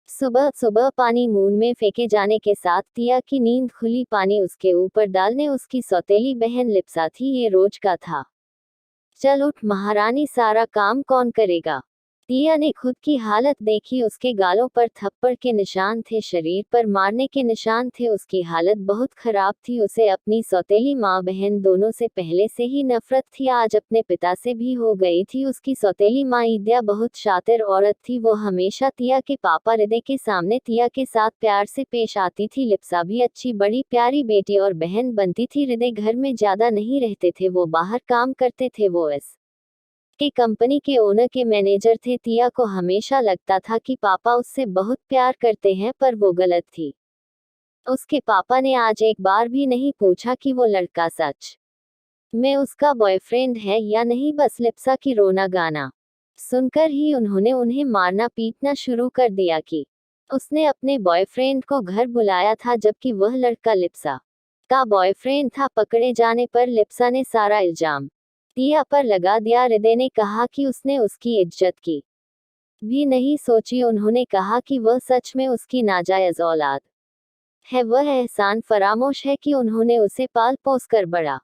सुबह सुबह पानी मून में फेंके जाने के साथ तिया की नींद खुली। पानी उसके ऊपर डालने उसकी सौतेली बहन लिप्सा थी। ये रोज का था। चल उठ महारानी, सारा काम कौन करेगा। तिया ने खुद की हालत देखी। उसके गालों पर थप्पड़ के निशान थे, शरीर पर मारने के निशान थे। उसकी हालत बहुत खराब थी। उसे अपनी सौतेली माँ बहन दोनों से पहले से ही नफरत थी, आज अपने पिता से भी हो गई थी। उसकी सौतेली माँ ईद्या बहुत शातिर औरत थी। वो हमेशा तिया के पापा हृदय के सामने तिया के साथ प्यार से पेश आती थी। लिप्सा भी अच्छी बड़ी प्यारी बेटी और बहन बनती थी। हृदय घर में ज्यादा नहीं रहते थे, वो बाहर काम करते थे। वो एस के कंपनी के ओनर के मैनेजर थे। तिया को हमेशा लगता था कि पापा उससे बहुत प्यार करते हैं, पर वो गलत थी। उसके पापा ने आज एक बार भी नहीं पूछा कि वो लड़का सच में उसका बॉयफ्रेंड है या नहीं। बस लिप्सा की रोना गाना सुनकर ही उन्होंने उन्हें मारना पीटना शुरू कर दिया कि उसने अपने बॉयफ्रेंड को घर बुलाया था, जबकि वह लड़का लिप्सा का बॉयफ्रेंड था। पकड़े जाने पर लिप्सा ने सारा इल्जाम तिया पर लगा दिया। हृदय ने कहा कि उसने उसकी इज्जत की भी नहीं सोची। उन्होंने कहा कि वह सच में उसकी नाजायज औलाद है। वह एहसान फरामोश है कि उन्होंने उसे पाल पोस कर बड़ा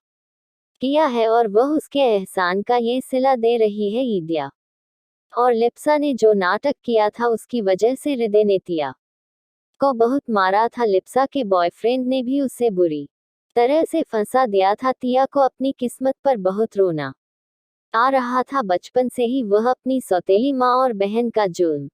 किया है और वह उसके एहसान का ये सिला दे रही है। ईद्या और लिप्सा ने जो नाटक किया था, उसकी वजह से हृदय ने तिया को बहुत मारा था। लिप्सा के बॉयफ्रेंड ने भी उसे बुरी तरह से फंसा दिया था। तिया को अपनी किस्मत पर बहुत रोना आ रहा था। बचपन से ही वह अपनी सौतेली माँ और बहन का जुल्म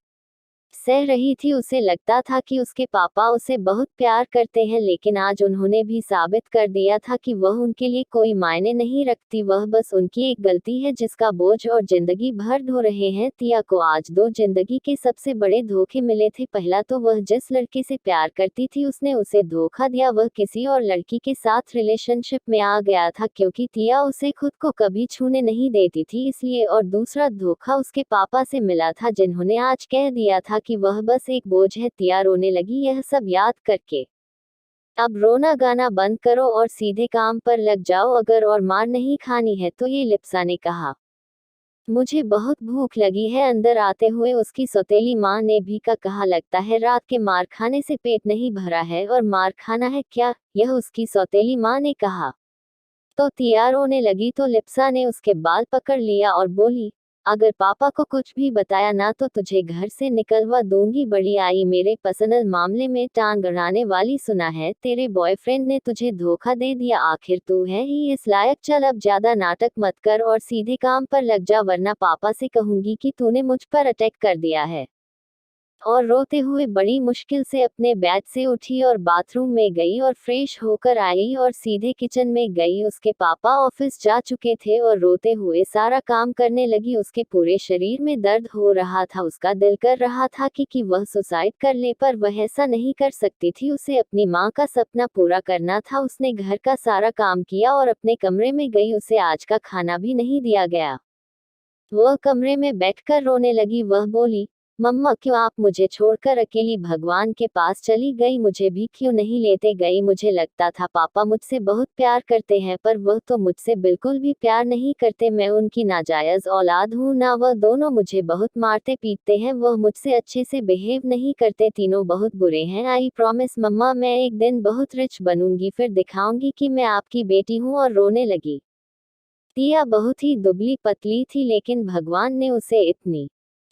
सह रही थी। उसे लगता था कि उसके पापा उसे बहुत प्यार करते हैं, लेकिन आज उन्होंने भी साबित कर दिया था कि वह उनके लिए कोई मायने नहीं रखती। वह बस उनकी एक गलती है जिसका बोझ और जिंदगी भर ढो रहे हैं। तिया को आज दो जिंदगी के सबसे बड़े धोखे मिले थे। पहला तो वह जिस लड़के से प्यार करती थी उसने उसे धोखा दिया। वह किसी और लड़की के साथ रिलेशनशिप में आ गया था, क्योंकि तिया उसे खुद को कभी छूने नहीं देती थी इसलिए। और दूसरा धोखा उसके पापा से मिला था, जिन्होंने आज कह दिया था कि वह बस एक बोझ है। तिया रोने लगी यह सब याद करके। अब रोना गाना बंद करो और सीधे काम पर लग जाओ, अगर और मार नहीं खानी है तो। ये लिप्सा ने कहा, मुझे बहुत भूख लगी है। अंदर आते हुए उसकी सौतेली माँ ने भी कहा, लगता है रात के मार खाने से पेट नहीं भरा है और मार खाना है क्या, यह उसकी सौतेली माँ ने कहा। तो तिया रोने लगी तो लिप्सा ने उसके बाल पकड़ लिया और बोली, अगर पापा को कुछ भी बताया ना तो तुझे घर से निकलवा दूंगी। बड़ी आई मेरे पर्सनल मामले में टांग अड़ाने वाली। सुना है तेरे बॉयफ्रेंड ने तुझे धोखा दे दिया, आखिर तू है ही इस लायक। चल अब ज्यादा नाटक मत कर और सीधे काम पर लग जा, वरना पापा से कहूंगी कि तूने मुझ पर अटैक कर दिया है। और रोते हुए बड़ी मुश्किल से अपने बेड से उठी और बाथरूम में गई और फ्रेश होकर आई और सीधे किचन में गई। उसके पापा ऑफिस जा चुके थे और रोते हुए सारा काम करने लगी। उसके पूरे शरीर में दर्द हो रहा था। उसका दिल कर रहा था कि वह सुसाइड कर ले, पर वह ऐसा नहीं कर सकती थी। उसे अपनी माँ का सपना पूरा करना था। उसने घर का सारा काम किया और अपने कमरे में गई। उसे आज का खाना भी नहीं दिया गया। वह कमरे में बैठकर रोने लगी। वह बोली, मम्मा क्यों आप मुझे छोड़कर अकेली भगवान के पास चली गई, मुझे भी क्यों नहीं लेते गई। मुझे लगता था पापा मुझसे बहुत प्यार करते हैं, पर वह तो मुझसे बिल्कुल भी प्यार नहीं करते। मैं उनकी नाजायज औलाद हूँ ना। वह दोनों मुझे बहुत मारते पीटते हैं। वह मुझसे अच्छे से बिहेव नहीं करते। तीनों बहुत बुरे हैं। आई प्रॉमिस मम्मा, मैं एक दिन बहुत रिच बनूंगी, फिर दिखाऊंगी कि मैं आपकी बेटी हूँ। और रोने लगी। तिया बहुत ही दुबली पतली थी, लेकिन भगवान ने उसे इतनी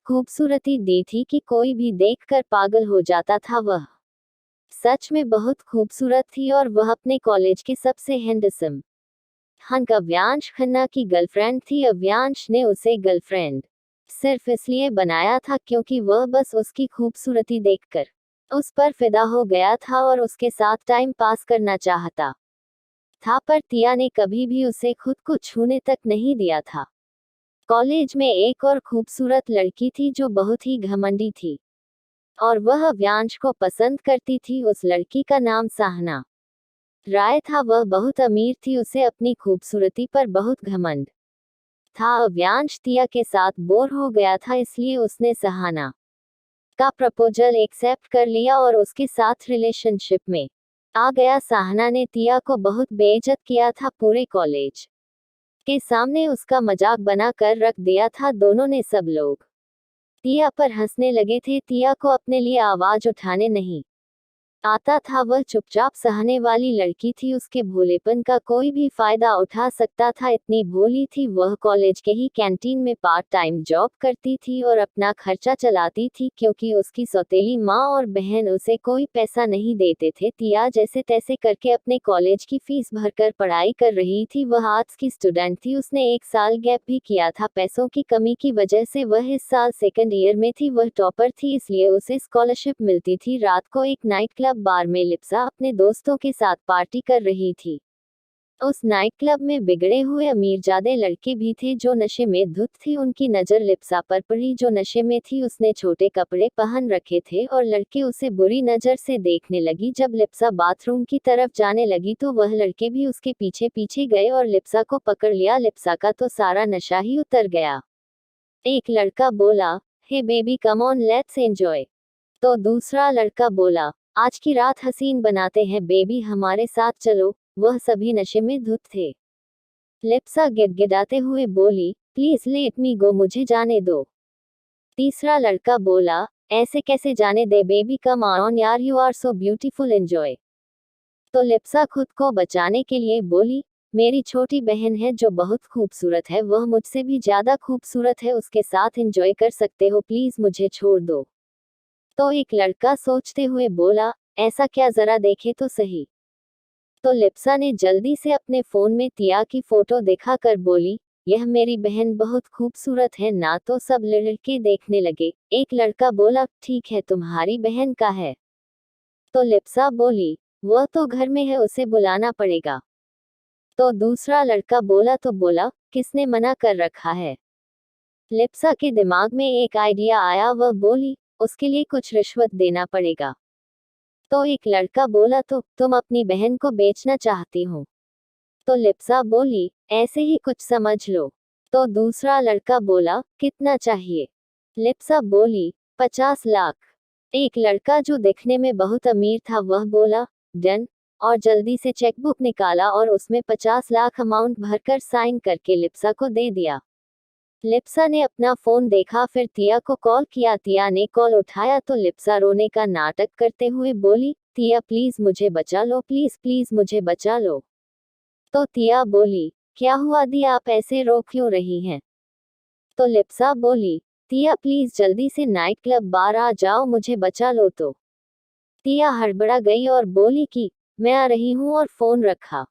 खूबसूरती दी थी कि कोई भी देखकर पागल हो जाता था। वह सच में बहुत खूबसूरत थी और वह अपने कॉलेज के सबसे हैंडसम हंक अव्यांश खन्ना की गर्लफ्रेंड थी। अव्यांश ने उसे गर्लफ्रेंड सिर्फ इसलिए बनाया था क्योंकि वह बस उसकी खूबसूरती देखकर उस पर फिदा हो गया था और उसके साथ टाइम पास करना चाहता था। पर तिया ने कभी भी उसे खुद को छूने तक नहीं दिया था। कॉलेज में एक और खूबसूरत लड़की थी जो बहुत ही घमंडी थी और वह अव्यांश को पसंद करती थी। उस लड़की का नाम साहना राय था। वह बहुत अमीर थी। उसे अपनी खूबसूरती पर बहुत घमंड था। अव्यांश तिया के साथ बोर हो गया था, इसलिए उसने सहाना का प्रपोजल एक्सेप्ट कर लिया और उसके साथ रिलेशनशिप में आ गया। साहना ने तिया को बहुत बेइज्जत किया था। पूरे कॉलेज के सामने उसका मजाक बना कर रख दिया था। दोनों ने सब लोग तिया पर हंसने लगे थे। तिया को अपने लिए आवाज उठाने नहीं आता था। वह चुपचाप सहने वाली लड़की थी। उसके भोलेपन का कोई भी फायदा उठा सकता था, इतनी भोली थी वह। कॉलेज के ही कैंटीन में पार्ट टाइम जॉब करती थी और अपना खर्चा चलाती थी, क्योंकि उसकी सौतेली माँ और बहन उसे कोई पैसा नहीं देते थे। तिया जैसे तैसे करके अपने कॉलेज की फीस भरकर पढ़ाई कर रही थी। वह आर्ट्स की स्टूडेंट थी। उसने 1 साल गैप भी किया था। पैसों की कमी की वजह से वह इस साल सेकंड ईयर में थी। वह टॉपर थी, इसलिए उसे स्कॉलरशिप मिलती थी। रात को एक नाइट क्लब बार में लिप्सा अपने दोस्तों के साथ पार्टी कर रही थी। उस नाइट क्लब में बिगड़े हुए अमीरजादे लड़के भी थे जो नशे में धुत थे। उनकी नजर लिप्सा पर पड़ी जो नशे में थी। उसने छोटे कपड़े पहन रखे थे और लड़के उसे बुरी नजर से देखने लगी। जब लिप्सा बाथरूम की तरफ जाने लगी तो वह लड़के भी उसके पीछे पीछे गए और लिप्सा को पकड़ लिया। लिप्सा का तो सारा नशा ही उतर गया। एक लड़का बोला, hey baby come on let's enjoy. तो दूसरा लड़का बोला, आज की रात हसीन बनाते हैं बेबी, हमारे साथ चलो। वह सभी नशे में धुत थे। लिप्सा गिड़गिड़ाते हुए बोली, प्लीज लेट मी गो, मुझे जाने दो। तीसरा लड़का बोला, ऐसे कैसे जाने दे बेबी, कम ऑन यार, you are so beautiful, enjoy. तो लिप्सा खुद को बचाने के लिए बोली, मेरी छोटी बहन है जो बहुत खूबसूरत है, वह मुझसे भी ज्यादा खूबसूरत है, उसके साथ एंजॉय कर सकते हो, प्लीज मुझे छोड़ दो। तो एक लड़का सोचते हुए बोला, ऐसा क्या, जरा देखे तो सही। तो लिप्सा ने जल्दी से अपने फोन में तिया की फोटो दिखाकर बोली, यह मेरी बहन बहुत खूबसूरत है ना। तो सब लड़के देखने लगे। एक लड़का बोला, ठीक है, तुम्हारी बहन का है? तो लिप्सा बोली, वह तो घर में है, उसे बुलाना पड़ेगा। तो दूसरा लड़का बोला, तो बोला, किसने मना कर रखा है? लिप्सा के दिमाग में एक आइडिया आया। वह बोली, उसके लिए कुछ रिश्वत देना पड़ेगा। तो एक लड़का बोला, तो तुम अपनी बहन को बेचना चाहती हो? तो लिप्सा बोली, ऐसे ही कुछ समझ लो। तो दूसरा लड़का बोला, कितना चाहिए? लिप्सा बोली, 50 लाख। एक लड़का जो दिखने में बहुत अमीर था वह बोला, डन। और जल्दी से चेकबुक निकाला और उसमें 50 लाख अमाउंट भरकर साइन करके लिप्सा को दे दिया। लिप्सा ने अपना फोन देखा, फिर तिया को कॉल किया। तिया ने कॉल उठाया तो लिप्सा रोने का नाटक करते हुए बोली, तिया प्लीज मुझे बचा लो, प्लीज प्लीज मुझे बचा लो। तो तिया बोली, क्या हुआ दी, आप ऐसे रो क्यों रही हैं? तो लिप्सा बोली, तिया प्लीज जल्दी से नाइट क्लब बार आ जाओ, मुझे बचा लो। तो तिया हड़बड़ा गई और बोली कि मैं आ रही हूँ और फोन रखा।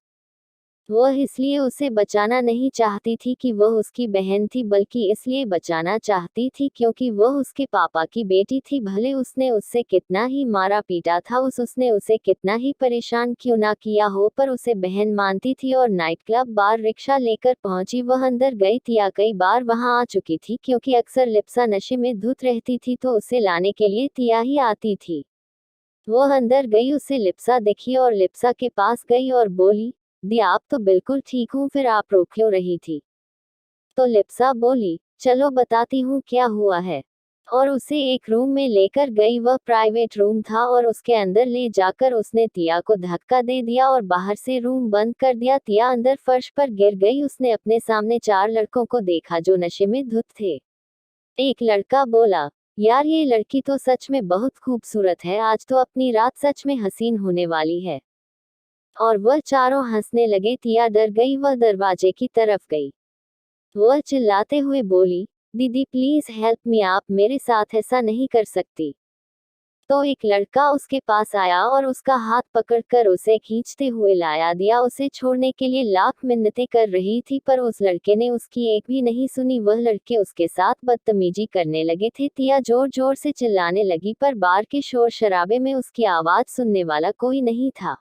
वह इसलिए उसे बचाना नहीं चाहती थी कि वह उसकी बहन थी, बल्कि इसलिए बचाना चाहती थी क्योंकि वह उसके पापा की बेटी थी। भले उसने उससे कितना ही मारा पीटा था, उसने उसे कितना ही परेशान क्यों ना किया हो, पर उसे बहन मानती थी। और नाइट क्लब बार रिक्शा लेकर पहुंची। वह अंदर गई। तिया कई बार वहां आ चुकी थी, क्योंकि अक्सर लिप्सा नशे में धुत रहती थी तो उसे लाने के लिए तिया ही आती थी। वह अंदर गई, उसे लिप्सा दिखी और लिप्सा के पास गई और बोली, दी आप तो बिल्कुल ठीक हूँ, फिर आप रो क्यों रही थी? तो लिप्सा बोली, चलो बताती हूँ क्या हुआ है। और उसे एक रूम में लेकर गई। वह प्राइवेट रूम था और उसके अंदर ले जाकर उसने तिया को धक्का दे दिया और बाहर से रूम बंद कर दिया। तिया अंदर फर्श पर गिर गई। उसने अपने सामने 4 लड़कों को देखा जो नशे में धुत थे। एक लड़का बोला, यार ये लड़की तो सच में बहुत खूबसूरत है, आज तो अपनी रात सच में हसीन होने वाली है। और वह चारों हंसने लगे। तिया डर गई। वह दरवाजे की तरफ गई। वह चिल्लाते हुए बोली, दीदी प्लीज हेल्प मी, आप मेरे साथ ऐसा नहीं कर सकती। तो एक लड़का उसके पास आया और उसका हाथ पकड़कर उसे खींचते हुए लाया। दिया उसे छोड़ने के लिए लाख मिन्नतें कर रही थी, पर उस लड़के ने उसकी एक भी नहीं सुनी। वह लड़के उसके साथ बदतमीजी करने लगे थे। तिया जोर जोर से चिल्लाने लगी, पर बार के शोर शराबे में उसकी आवाज सुनने वाला कोई नहीं था।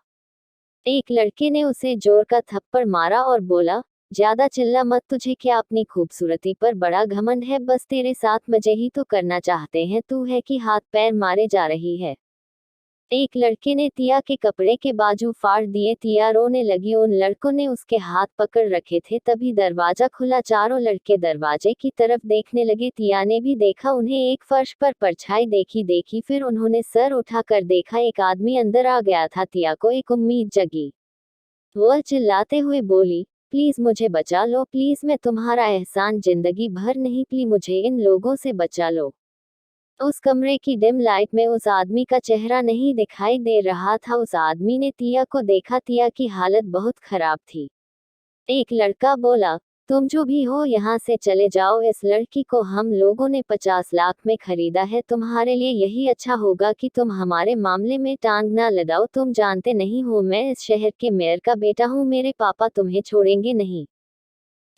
एक लड़के ने उसे जोर का थप्पड़ मारा और बोला, ज्यादा चिल्ला मत, तुझे क्या अपनी खूबसूरती पर बड़ा घमंड है? बस तेरे साथ मजे ही तो करना चाहते हैं, तू है कि हाथ पैर मारे जा रही है। एक लड़के ने तिया के कपड़े के बाजू फाड़ दिए। तिया रोने लगी। उन लड़कों ने उसके हाथ पकड़ रखे थे। तभी दरवाजा खुला। चारों लड़के दरवाजे की तरफ देखने लगे। तिया ने भी देखा। उन्हें एक फर्श पर परछाई देखी, फिर उन्होंने सर उठाकर देखा, एक आदमी अंदर आ गया था। तिया को एक उम्मीद जगी। वह चिल्लाते हुए बोली, प्लीज मुझे बचा लो, प्लीज मैं तुम्हारा एहसान जिंदगी भर नहीं भूली, मुझे इन लोगों से बचा लो। उस कमरे की डिम लाइट में उस आदमी का चेहरा नहीं दिखाई दे रहा था। उस आदमी ने तिया को देखा। तिया की हालत बहुत खराब थी। एक लड़का बोला, तुम जो भी हो यहाँ से चले जाओ। इस लड़की को हम लोगों ने 50 लाख में खरीदा है। तुम्हारे लिए यही अच्छा होगा कि तुम हमारे मामले में टांग ना लड़ाओ। तुम जानते नहीं हो मैं इस शहर के मेयर का बेटा हूँ। मेरे पापा तुम्हें छोड़ेंगे नहीं।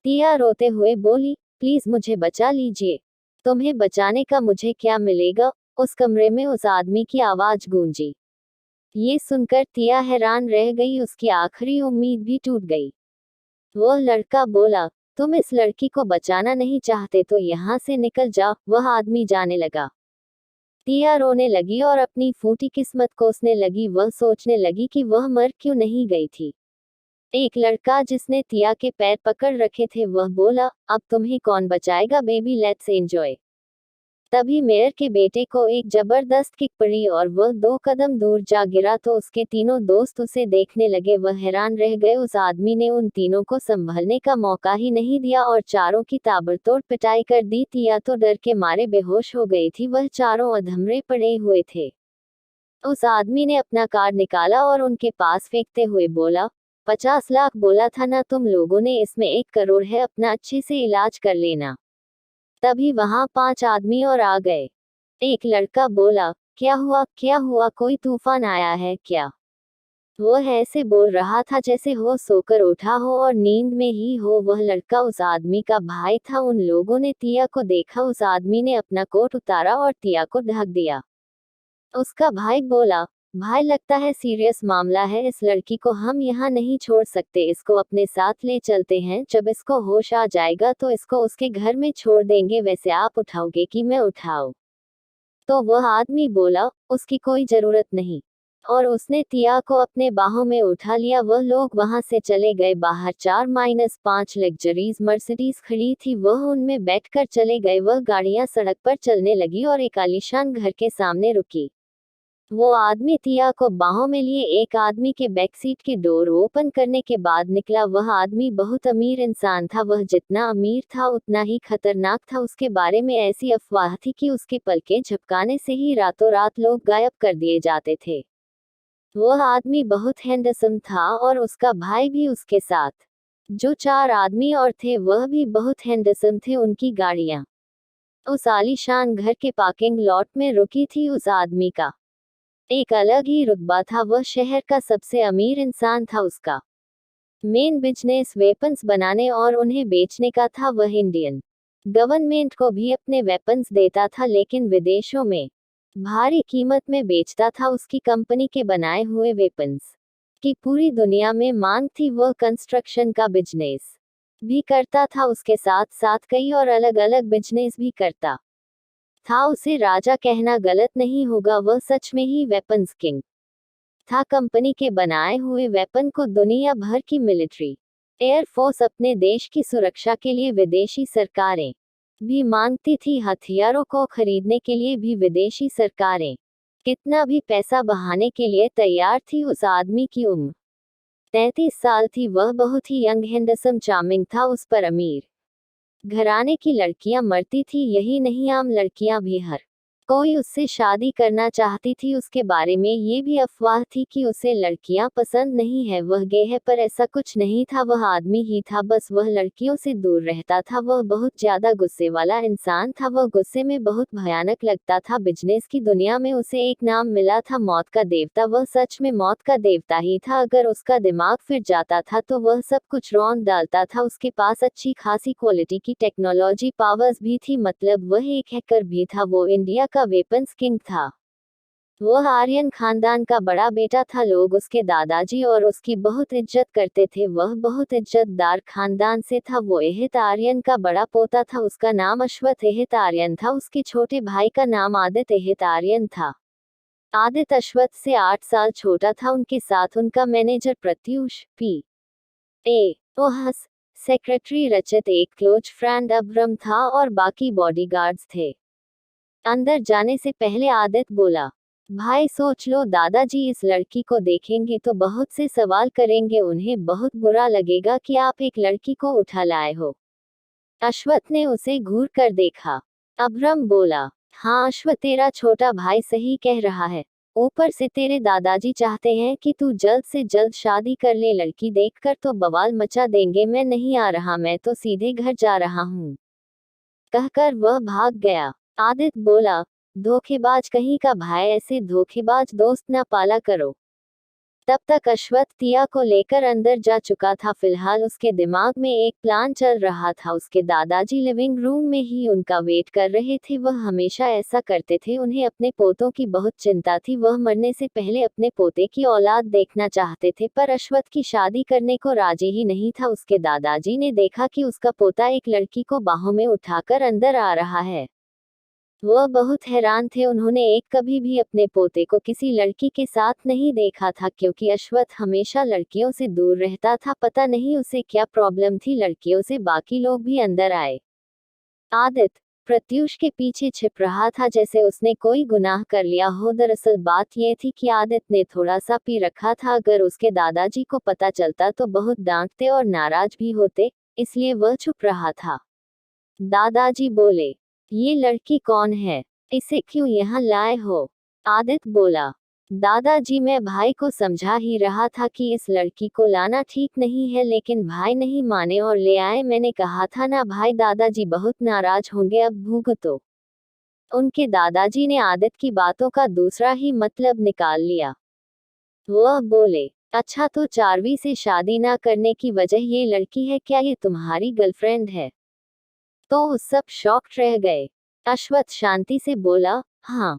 तिया रोते हुए बोली, प्लीज मुझे बचा लीजिए। तुम्हें बचाने का मुझे क्या मिलेगा? उस कमरे में उस आदमी की आवाज गूंजी। ये सुनकर तिया हैरान रह गई। उसकी आखिरी उम्मीद भी टूट गई। वो लड़का बोला, तुम इस लड़की को बचाना नहीं चाहते तो यहाँ से निकल जाओ। वह आदमी जाने लगा। तिया रोने लगी और अपनी फूटी किस्मत कोसने लगी। वह सोचने लगी कि वह मर क्यों नहीं गई थी। एक लड़का जिसने तिया के पैर पकड़ रखे थे वह बोला, अब तुम्हें कौन बचाएगा बेबी, लेट्स एंजॉय। तभी मेयर के बेटे को एक जबरदस्त किक पड़ी और वह 2 कदम दूर जा गिरा तो उसके तीनों दोस्त उसे देखने लगे। वह हैरान रह गए। उस आदमी ने उन तीनों को संभलने का मौका ही नहीं दिया और चारों की ताबड़तोड़ पिटाई कर दी। तिया तो डर के मारे बेहोश हो गई थी। वह चारों अधमरे पड़े हुए थे। उस आदमी ने अपना कार्ड निकाला और उनके पास फेंकते हुए बोला, 50 लाख बोला था ना तुम लोगों ने, इसमें 1 करोड़ है, अपना अच्छे से इलाज कर लेना। तभी वहां 5 आदमी और आ गए। एक लड़का बोला, क्या हुआ, कोई तूफान आया है क्या? वो ऐसे बोल रहा था जैसे वो सोकर उठा हो और नींद में ही हो। वह लड़का उस आदमी का भाई था। उन लोगों ने तिया को देखा। उस आदमी ने अपना कोट उतारा और तिया को ढक दिया। उसका भाई बोला, भाई लगता है सीरियस मामला है। इस लड़की को हम यहाँ नहीं छोड़ सकते। इसको अपने साथ ले चलते हैं। जब इसको होश आ जाएगा तो इसको उसके घर में छोड़ देंगे। वैसे आप उठाओगे कि मैं उठाऊं? तो वह आदमी बोला, उसकी कोई जरूरत नहीं। और उसने तिया को अपने बाहों में उठा लिया। वह लोग वहां से चले गए। बाहर 4-5 लग्जरीज मर्सिडीज खड़ी थी। वह उनमें बैठकर चले गए। वह गाड़ियां सड़क पर चलने लगी और एक आलीशान घर के सामने रुकी। वो आदमी तिया को बाहों में लिए एक आदमी के बैक सीट की डोर ओपन करने के बाद निकला। वह आदमी बहुत अमीर इंसान था। वह जितना अमीर था उतना ही खतरनाक था। उसके बारे में ऐसी अफवाह थी कि उसके पलकें झपकाने से ही रातों रात लोग गायब कर दिए जाते थे। वह आदमी बहुत हैंडसम था और उसका भाई भी उसके साथ। जो 4 आदमी और थे वह भी बहुत हैंडसम थे। उनकी गाड़ियां उस आलीशान घर के पार्किंग लॉट में रुकी थी। उस आदमी का एक अलग ही रुतबा था। वह शहर का सबसे अमीर इंसान था। उसका मेन बिजनेस वेपन्स बनाने और उन्हें बेचने का था। वह इंडियन गवर्नमेंट को भी अपने वेपन्स देता था लेकिन विदेशों में भारी कीमत में बेचता था। उसकी कंपनी के बनाए हुए वेपन्स की पूरी दुनिया में मांग थी। वह कंस्ट्रक्शन का बिजनेस भी करता था। उसके साथ साथ कई और अलग अलग बिजनेस भी करता था। उसे राजा कहना गलत नहीं होगा। वह सच में ही वेपन्स किंग था। कंपनी के बनाए हुए वेपन को दुनिया भर की मिलिट्री एयरफोर्स अपने देश की सुरक्षा के लिए विदेशी सरकारें भी मांगती थी। हथियारों को खरीदने के लिए भी विदेशी सरकारें कितना भी पैसा बहाने के लिए तैयार थी। उस आदमी की उम्र 33 साल थी। वह बहुत ही यंग हैंडसम चार्मिंग था। उस पर अमीर घराने की लड़कियां मरती थी। यही नहीं, आम लड़कियां भी हर कोई उससे शादी करना चाहती थी। उसके बारे में ये भी अफवाह थी कि उसे लड़कियां पसंद नहीं है, वह गे है, पर ऐसा कुछ नहीं था। वह आदमी ही था, बस वह लड़कियों से दूर रहता था। वह बहुत ज्यादा गुस्से वाला इंसान था। वह गुस्से में बहुत भयानक लगता था। बिजनेस की दुनिया में उसे एक नाम मिला था, मौत का देवता। वह सच में मौत का देवता ही था। अगर उसका दिमाग फिर जाता था तो वह सब कुछ रौंद डालता था। उसके पास अच्छी खासी क्वालिटी की टेक्नोलॉजी पावर्स भी थी, मतलब वह एक हैकर भी था। वो इंडिया का वेपन्स किंग था। वह आर्यन खानदान का बड़ा बेटा था। लोग उसके दादाजी और उसकी बहुत इज्जत करते थे। वह बहुत इज्जतदार खानदान से था। वो एहित आर्यन का बड़ा पोता था। उसका नाम अश्वथ एहित आर्यन था। उसके छोटे भाई का नाम आदित्य एहित आर्यन था। आदित्य अश्वथ से 8 साल छोटा था। उनके साथ उनका मैनेजर प्रत्यूष P.A. ओहस, सेक्रेटरी रचित, एक क्लोज फ्रेंड अब्रम था और बाकी बॉडीगार्ड्स थे। अंदर जाने से पहले आदित्य बोला, भाई सोच लो, दादाजी इस लड़की को देखेंगे तो बहुत से सवाल करेंगे। उन्हें बहुत बुरा लगेगा कि आप एक लड़की को उठा लाए हो। अश्वथ ने उसे घूर कर देखा। अब्रम बोला, हाँ अश्व, तेरा छोटा भाई सही कह रहा है। ऊपर से तेरे दादाजी चाहते हैं कि तू जल्द से जल्द शादी कर ले, लड़की देखकर तो बवाल मचा देंगे। मैं नहीं आ रहा, मैं तो सीधे घर जा रहा हूँ, कहकर वह भाग गया। आदित्य बोला, धोखेबाज कहीं का भाई, ऐसे धोखेबाज दोस्त ना पाला करो। तब तक अश्वत्थ तिया को लेकर अंदर जा चुका था। फिलहाल उसके दिमाग में एक प्लान चल रहा था। उसके दादाजी लिविंग रूम में ही उनका वेट कर रहे थे। वह हमेशा ऐसा करते थे। उन्हें अपने पोतों की बहुत चिंता थी। वह मरने से पहले अपने पोते की औलाद देखना चाहते थे, पर अश्वत्थ की शादी करने को राजी ही नहीं था। उसके दादाजी ने देखा कि उसका पोता एक लड़की को बाहों में उठाकर अंदर आ रहा है। वह बहुत हैरान थे। उन्होंने एक कभी भी अपने पोते को किसी लड़की के साथ नहीं देखा था, क्योंकि अश्वत्थ हमेशा लड़कियों से दूर रहता था। पता नहीं उसे क्या प्रॉब्लम थी लड़कियों से। बाकी लोग भी अंदर आए। आदित्य प्रत्यूष के पीछे छिप रहा था, जैसे उसने कोई गुनाह कर लिया हो। दरअसल बात यह थी कि आदित्य ने थोड़ा सा पी रखा था। अगर उसके दादाजी को पता चलता तो बहुत डांटते और नाराज भी होते, इसलिए वह चुप रहा था। दादाजी बोले, ये लड़की कौन है, इसे क्यों यहाँ लाए हो? आदित्य बोला, दादाजी मैं भाई को समझा ही रहा था कि इस लड़की को लाना ठीक नहीं है, लेकिन भाई नहीं माने और ले आए। मैंने कहा था ना भाई, दादाजी बहुत नाराज होंगे, अब भुगतो। उनके दादाजी ने आदित्य की बातों का दूसरा ही मतलब निकाल लिया। वह बोले, अच्छा तो चारवी से शादी ना करने की वजह ये लड़की है क्या? ये तुम्हारी गर्लफ्रेंड है? तो सब शॉक्ड रह गए। अश्वत्थ शांति से बोला, हाँ।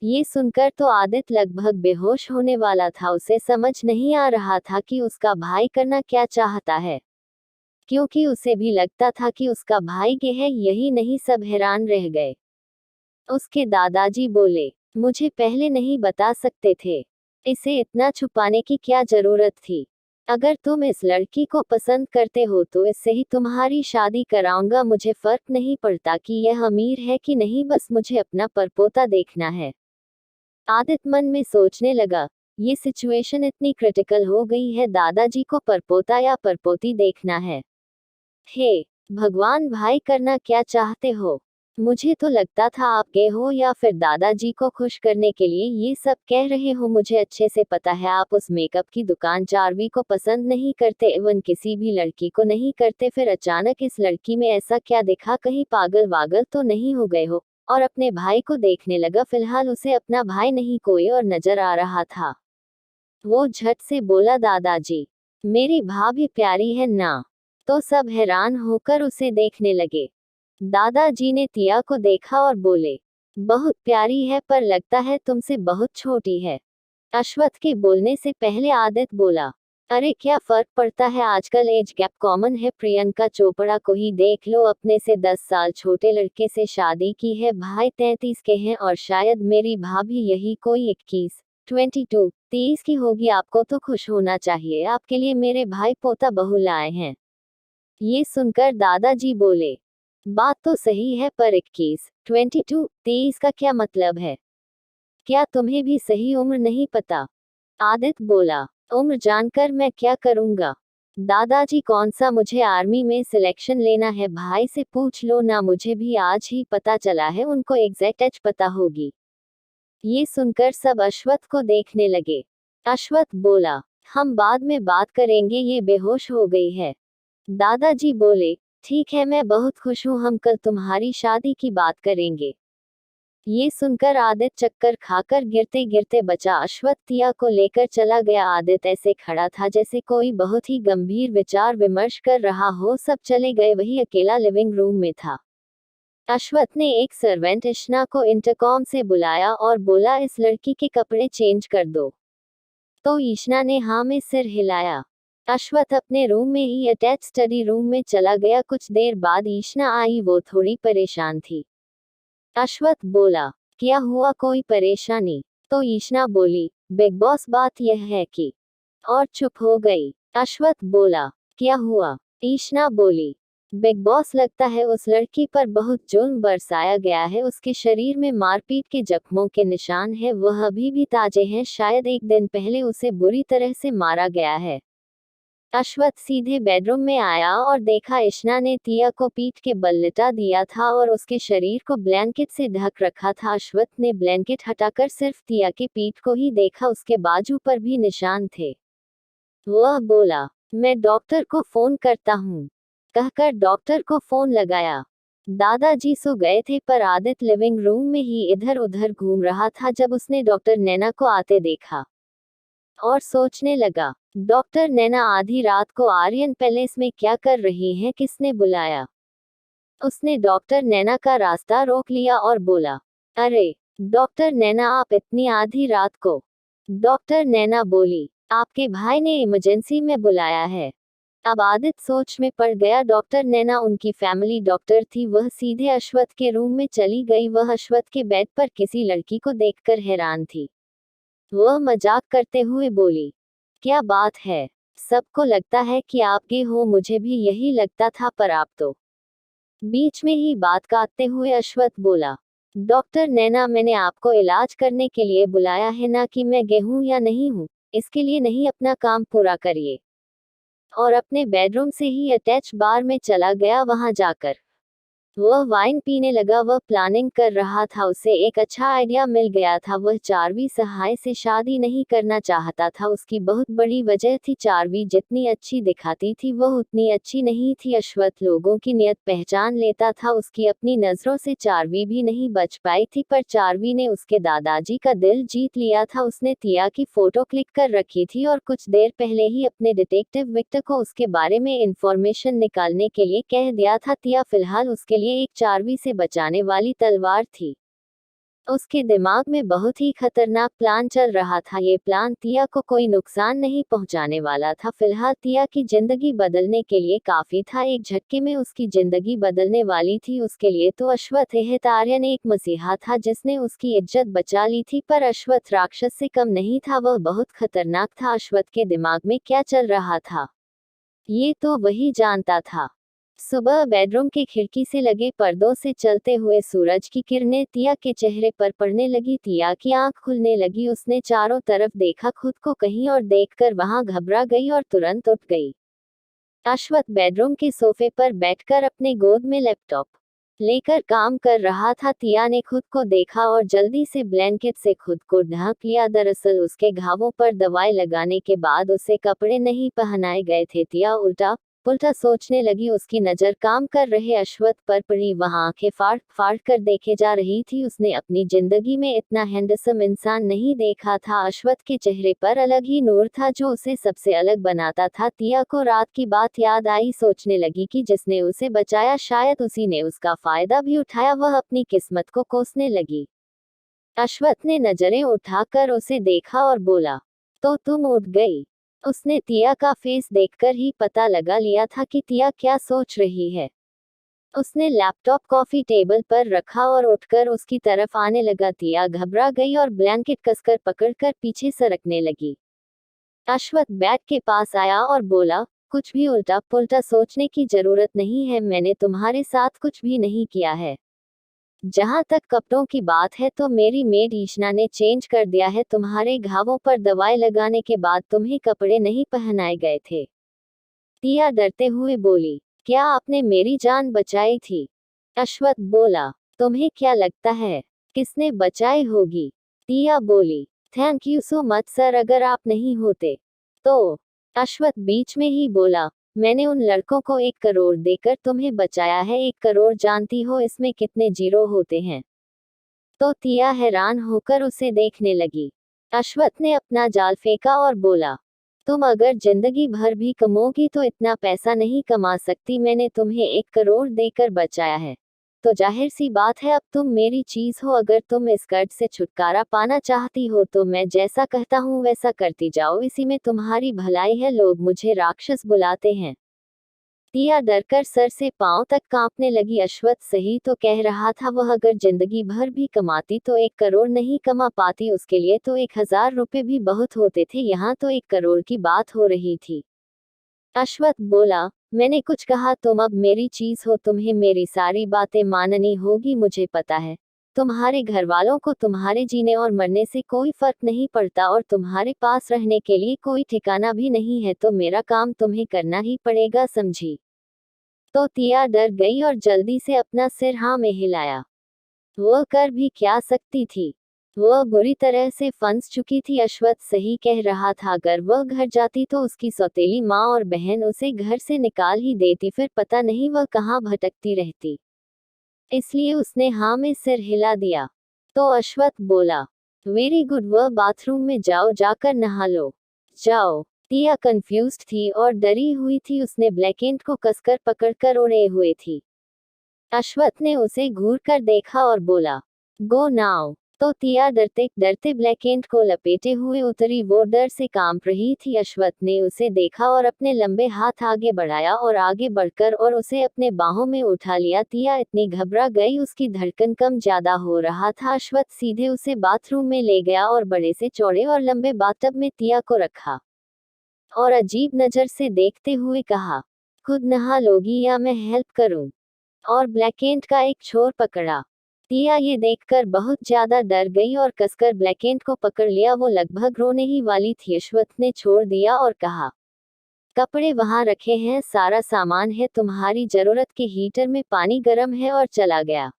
ये सुनकर तो आदित्य लगभग बेहोश होने वाला था। उसे समझ नहीं आ रहा था कि उसका भाई करना क्या चाहता है, क्योंकि उसे भी लगता था कि उसका भाई गे है। यही नहीं, सब हैरान रह गए। उसके दादाजी बोले, मुझे पहले नहीं बता सकते थे? इसे इतना छुपाने की क्या जरूरत थी? अगर तुम इस लड़की को पसंद करते हो तो इससे ही तुम्हारी शादी कराऊंगा। मुझे फर्क नहीं पड़ता कि यह अमीर है कि नहीं, बस मुझे अपना परपोता देखना है। आदित्य मन में सोचने लगा, ये सिचुएशन इतनी क्रिटिकल हो गई है, दादाजी को परपोता या परपोती देखना है। हे भगवान, भाई करना क्या चाहते हो? मुझे तो लगता था आप गए हो या फिर दादाजी को खुश करने के लिए ये सब कह रहे हो। मुझे अच्छे से पता है आप उस मेकअप की दुकान चारवी को पसंद नहीं करते, एवं किसी भी लड़की को नहीं करते। फिर अचानक इस लड़की में ऐसा क्या दिखा? कहीं पागल वागल तो नहीं हो गए हो? और अपने भाई को देखने लगा। फिलहाल उसे अपना भाई नहीं कोई और नजर आ रहा था। वो झट से बोला, दादाजी मेरी भाभी प्यारी है ना? तो सब हैरान होकर उसे देखने लगे। दादाजी ने तिया को देखा और बोले, बहुत प्यारी है, पर लगता है तुमसे बहुत छोटी है। अश्वत्थ के बोलने से पहले आदित्य बोला, अरे क्या फर्क पड़ता है, आजकल एज गैप कॉमन है। प्रियंका चोपड़ा को ही देख लो, अपने से 10 साल छोटे लड़के से शादी की है। भाई 33 के हैं और शायद मेरी भाभी यही कोई 21, 22, 23 की होगी। आपको तो खुश होना चाहिए, आपके लिए मेरे भाई पोता बहू लाए हैं। ये सुनकर दादाजी बोले, बात तो सही है, पर 21, 22, 23 का क्या मतलब है? क्या तुम्हें भी सही उम्र नहीं पता? आदित्य बोला, उम्र जानकर मैं क्या करूंगा? दादाजी कौन सा मुझे आर्मी में सिलेक्शन लेना है? भाई से पूछ लो ना, मुझे भी आज ही पता चला है, उनको एग्जैक्ट एज पता होगी। ये सुनकर सब अश्वत्थ को देखने लगे। अश्वत्थ बोला, हम बाद में बात करेंगे, ये बेहोश हो गई है। दादाजी बोले, ठीक है, मैं बहुत खुश हूँ, हम कल तुम्हारी शादी की बात करेंगे। ये सुनकर आदित्य चक्कर खाकर गिरते गिरते बचा। अश्वत्थ तिया को लेकर चला गया। आदित्य ऐसे खड़ा था जैसे कोई बहुत ही गंभीर विचार विमर्श कर रहा हो। सब चले गए, वही अकेला लिविंग रूम में था। अश्वत्थ ने एक सर्वेंट इश्ना को इंटरकॉम से बुलाया और बोला, इस लड़की के कपड़े चेंज कर दो। तो ईशना ने हाँ में सिर हिलाया। अश्वत्थ अपने रूम में ही अटैच स्टडी रूम में चला गया। कुछ देर बाद ईशना आई, वो थोड़ी परेशान थी। अश्वत्थ बोला, क्या हुआ, कोई परेशानी? तो ईशना बोली, बिग बॉस, बात यह है कि, और चुप हो गई। अश्वत्थ बोला, क्या हुआ? ईशना बोली, बिग बॉस, लगता है उस लड़की पर बहुत जुल्म बरसाया गया है। उसके शरीर में मारपीट के जख्मों के निशान है, वह अभी भी ताजे हैं। शायद एक दिन पहले उसे बुरी तरह से मारा गया है। अश्वथ सीधे बेडरूम में आया और देखा इशना ने तिया को पीठ के बल लिटा दिया था और उसके शरीर को ब्लैंकेट से ढक रखा था। अश्वथ ने ब्लैंकेट हटाकर सिर्फ तिया की पीठ को ही देखा, उसके बाजू पर भी निशान थे। वह बोला, मैं डॉक्टर को फोन करता हूँ, कहकर डॉक्टर को फोन लगाया। दादाजी सो गए थे पर आदित्य लिविंग रूम में ही इधर उधर घूम रहा था जब उसने डॉक्टर नैना को आते देखा और सोचने लगा, डॉक्टर नैना आधी रात को आर्यन पैलेस में क्या कर रही हैं, किसने बुलाया। उसने डॉक्टर नैना का रास्ता रोक लिया और बोला, अरे डॉक्टर नैना, आप इतनी आधी रात को। डॉक्टर नैना बोली, आपके भाई ने इमरजेंसी में बुलाया है। अब आदित्य सोच में पड़ गया। डॉक्टर नैना उनकी फैमिली डॉक्टर थी। वह सीधे अश्वथ के रूम में चली गई। वह अश्वथ के बेड पर किसी लड़की को देखकर हैरान थी। वह मजाक करते हुए बोली, क्या बात है, सबको लगता है कि आप गे हो, मुझे भी यही लगता था पर आप तो। बीच में ही बात काटते हुए अश्वथ बोला, डॉक्टर नैना, मैंने आपको इलाज करने के लिए बुलाया है, ना कि मैं गे हूं या नहीं हूं। इसके लिए नहीं, अपना काम पूरा करिए। और अपने बेडरूम से ही अटैच बार में चला गया। वहां जाकर वह वाइन पीने लगा। वह प्लानिंग कर रहा था, उसे एक अच्छा आइडिया मिल गया था। वह चारवी सहाय से शादी नहीं करना चाहता था। उसकी बहुत बड़ी वजह थी, चारवी जितनी अच्छी दिखाती थी वह उतनी अच्छी नहीं थी। अश्वथ लोगों की नियत पहचान लेता था, उसकी अपनी नजरों से चारवी भी नहीं बच पाई थी। पर चारवी ने उसके दादाजी का दिल जीत लिया था। उसने तिया की फोटो क्लिक कर रखी थी और कुछ देर पहले ही अपने डिटेक्टिव विक्टर को उसके बारे में इंफॉर्मेशन निकालने के लिए कह दिया था। तिया फिलहाल उसके लिए एक चारवी से बचाने वाली तलवार थी। उसके दिमाग में बहुत ही खतरनाक प्लान चल रहा था। ये प्लान तिया को कोई नुकसान नहीं पहुंचाने वाला था। फिलहाल तिया की जिंदगी बदलने के लिए काफी था। एक झटके में उसकी जिंदगी बदलने वाली थी। उसके लिए तो अश्वथ आर्यन एक मसीहा था जिसने उसकी इज्जत बचा ली थी। पर अश्वथ राक्षस से कम नहीं था, वह बहुत खतरनाक था। अश्वथ के दिमाग में क्या चल रहा था ये तो वही जानता था। सुबह बेडरूम की खिड़की से लगे पर्दों से चलते हुए सूरज की किरणें तिया के चेहरे पर पड़ने लगी। तिया की आंख खुलने लगी। उसने चारों तरफ देखा, खुद को कहीं और देखकर वहां घबरा गई और तुरंत उठ गई। अश्वथ बेडरूम के सोफे पर बैठकर अपने गोद में लैपटॉप लेकर काम कर रहा था। तिया ने खुद को देखा और जल्दी से ब्लैंकेट से खुद को ढक लिया। दरअसल उसके घावों पर दवाई लगाने के बाद उसे कपड़े नहीं पहनाए गए थे। तिया उल्टा पुल्टा सोचने लगी। उसकी नजर काम कर रहे अश्वथ पर पड़ी। वहां आंखें फाड़ फाड़ कर देखे जा रही थी। उसने अपनी जिंदगी में इतना हैंडसम इंसान नहीं देखा था। अश्वथ के चेहरे पर अलग ही नूर था जो उसे सबसे अलग बनाता था। तिया को रात की बात याद आई। सोचने लगी कि जिसने उसे बचाया शायद उसी ने उसका फायदा भी उठाया। वह अपनी किस्मत को कोसने लगी। अश्वथ ने नजरें उठाकर उसे देखा और बोला, तो तुम उठ गई। उसने तिया का फेस देखकर ही पता लगा लिया था कि तिया क्या सोच रही है। उसने लैपटॉप कॉफी टेबल पर रखा और उठकर उसकी तरफ आने लगा। तिया घबरा गई और ब्लैंकेट कसकर पकड़कर पीछे सरकने लगी। अश्वथ बेड के पास आया और बोला, कुछ भी उल्टा पुल्टा सोचने की जरूरत नहीं है, मैंने तुम्हारे साथ कुछ भी नहीं किया है। जहां तक कपड़ों की बात है तो मेरी मेड ईशना ने चेंज कर दिया है। तुम्हारे घावों पर दवाई लगाने के बाद तुम्हें कपड़े नहीं पहनाए गए थे। तिया डरते हुए बोली, क्या आपने मेरी जान बचाई थी? अश्वथ बोला, तुम्हें क्या लगता है किसने बचाई होगी? तिया बोली, thank you so much sir, अगर आप नहीं होते तो। अश्वथ बीच में ही बोला, मैंने उन लड़कों को 1 करोड़ देकर तुम्हें बचाया है। 1 करोड़ जानती हो इसमें कितने जीरो होते हैं? तो तिया हैरान होकर उसे देखने लगी। अश्वथ ने अपना जाल फेंका और बोला, तुम अगर जिंदगी भर भी कमोगी तो इतना पैसा नहीं कमा सकती। मैंने तुम्हें 1 करोड़ देकर बचाया है तो जाहिर सी बात है अब तुम मेरी चीज हो। अगर तुम इस कर्ज से छुटकारा पाना चाहती हो तो मैं जैसा कहता हूँ वैसा करती जाओ, इसी में तुम्हारी भलाई है। लोग मुझे राक्षस बुलाते हैं। तिया डरकर सर से पांव तक कांपने लगी। अश्वथ सही तो कह रहा था, वह अगर जिंदगी भर भी कमाती तो 1 करोड़ नहीं कमा पाती। उसके लिए तो 1000 रुपए भी बहुत होते थे, यहाँ तो 1 करोड़ की बात हो रही थी। अश्वथ बोला, मैंने कुछ कहा? तुम अब मेरी चीज हो, तुम्हें मेरी सारी बातें माननी होगी, मुझे पता है। तुम्हारे घर वालों को तुम्हारे जीने और मरने से कोई फर्क नहीं पड़ता और तुम्हारे पास रहने के लिए कोई ठिकाना भी नहीं है, तो मेरा काम तुम्हें करना ही पड़ेगा, समझी? तो तिया डर गई और जल्दी से अपना सिर हाँ में हिलाया। वह कर भी क्या सकती थी? वह बुरी तरह से फंस चुकी थी। अश्वथ सही कह रहा था, अगर वह घर जाती तो उसकी सौतेली माँ और बहन उसे घर से निकाल ही देती, फिर पता नहीं वह कहाँ भटकती रहती। इसलिए उसने हाँ में सिर हिला दिया। तो अश्वथ बोला, वेरी गुड, वह बाथरूम में जाओ, जाकर नहा लो। जाओ। तिया कंफ्यूज्ड थी और डरी हुई थी। उसने ब्लैकेंट को कसकर पकड़कर ओढ़े हुए थी। अश्वथ ने उसे घूर कर देखा और बोला, गो नाउ। तो तिया डरते डरते ब्लैकेंट को लपेटे हुए उतरी। वो डर से कांप रही थी। अश्वथ ने उसे देखा और अपने लंबे हाथ आगे बढ़ाया और आगे बढ़कर और उसे अपने बाहों में उठा लिया। तिया इतनी घबरा गई, उसकी धड़कन कम ज्यादा हो रहा था। अश्वथ सीधे उसे बाथरूम में ले गया और बड़े से चौड़े और लंबे बाथटब में तिया को रखा और अजीब नजर से देखते हुए कहा, खुद नहा लोगी या मैं हेल्प करूं? और ब्लैकेंट का एक छोर पकड़ा। तिया ये देखकर बहुत ज्यादा डर गई और कसकर ब्लैकेंट को पकड़ लिया। वो लगभग रोने ही वाली थी। अश्वथ ने छोड़ दिया और कहा, कपड़े वहां रखे हैं, सारा सामान है, तुम्हारी जरूरत के हीटर में पानी गर्म है, और चला गया।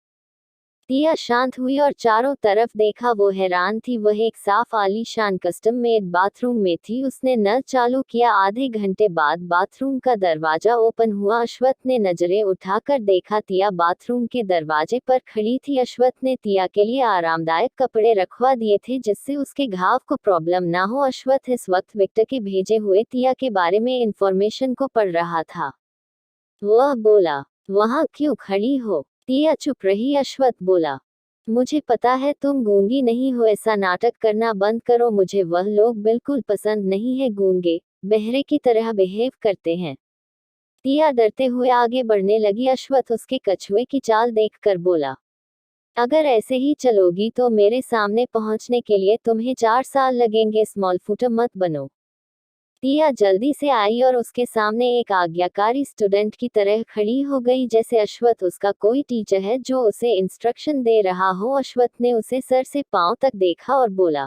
तिया शांत हुई और चारों तरफ देखा। वो हैरान थी। वह एक साफ आलीशान कस्टम मेड बाथरूम में थी। उसने नल चालू किया। आधे घंटे बाद बाथरूम का दरवाजा ओपन हुआ। अश्वथ ने नजरें उठाकर देखा, तिया बाथरूम के दरवाजे पर खड़ी थी। अश्वथ ने तिया के लिए आरामदायक कपड़े रखवा दिए थे जिससे उसके घाव को प्रॉब्लम ना हो। अश्वथ इस वक्त विक्टर के भेजे हुए तिया के बारे में इंफॉर्मेशन को पढ़ रहा था। वह बोला, वहां क्यों खड़ी हो? तिया चुप रही। अश्वथ बोला, मुझे पता है तुम गूंगी नहीं हो, ऐसा नाटक करना बंद करो, मुझे वह लोग बिल्कुल पसंद नहीं है, गूंगे बहरे की तरह बिहेव करते हैं। तिया डरते हुए आगे बढ़ने लगी। अश्वथ उसके कछुए की चाल देखकर बोला, अगर ऐसे ही चलोगी तो मेरे सामने पहुंचने के लिए तुम्हें 4 साल लगेंगे, स्मॉल फुटर मत बनो। तिया जल्दी से आई और उसके सामने एक आज्ञाकारी स्टूडेंट की तरह खड़ी हो गई, जैसे अश्वथ उसका कोई टीचर है जो उसे इंस्ट्रक्शन दे रहा हो। अश्वथ ने उसे सर से पांव तक देखा और बोला,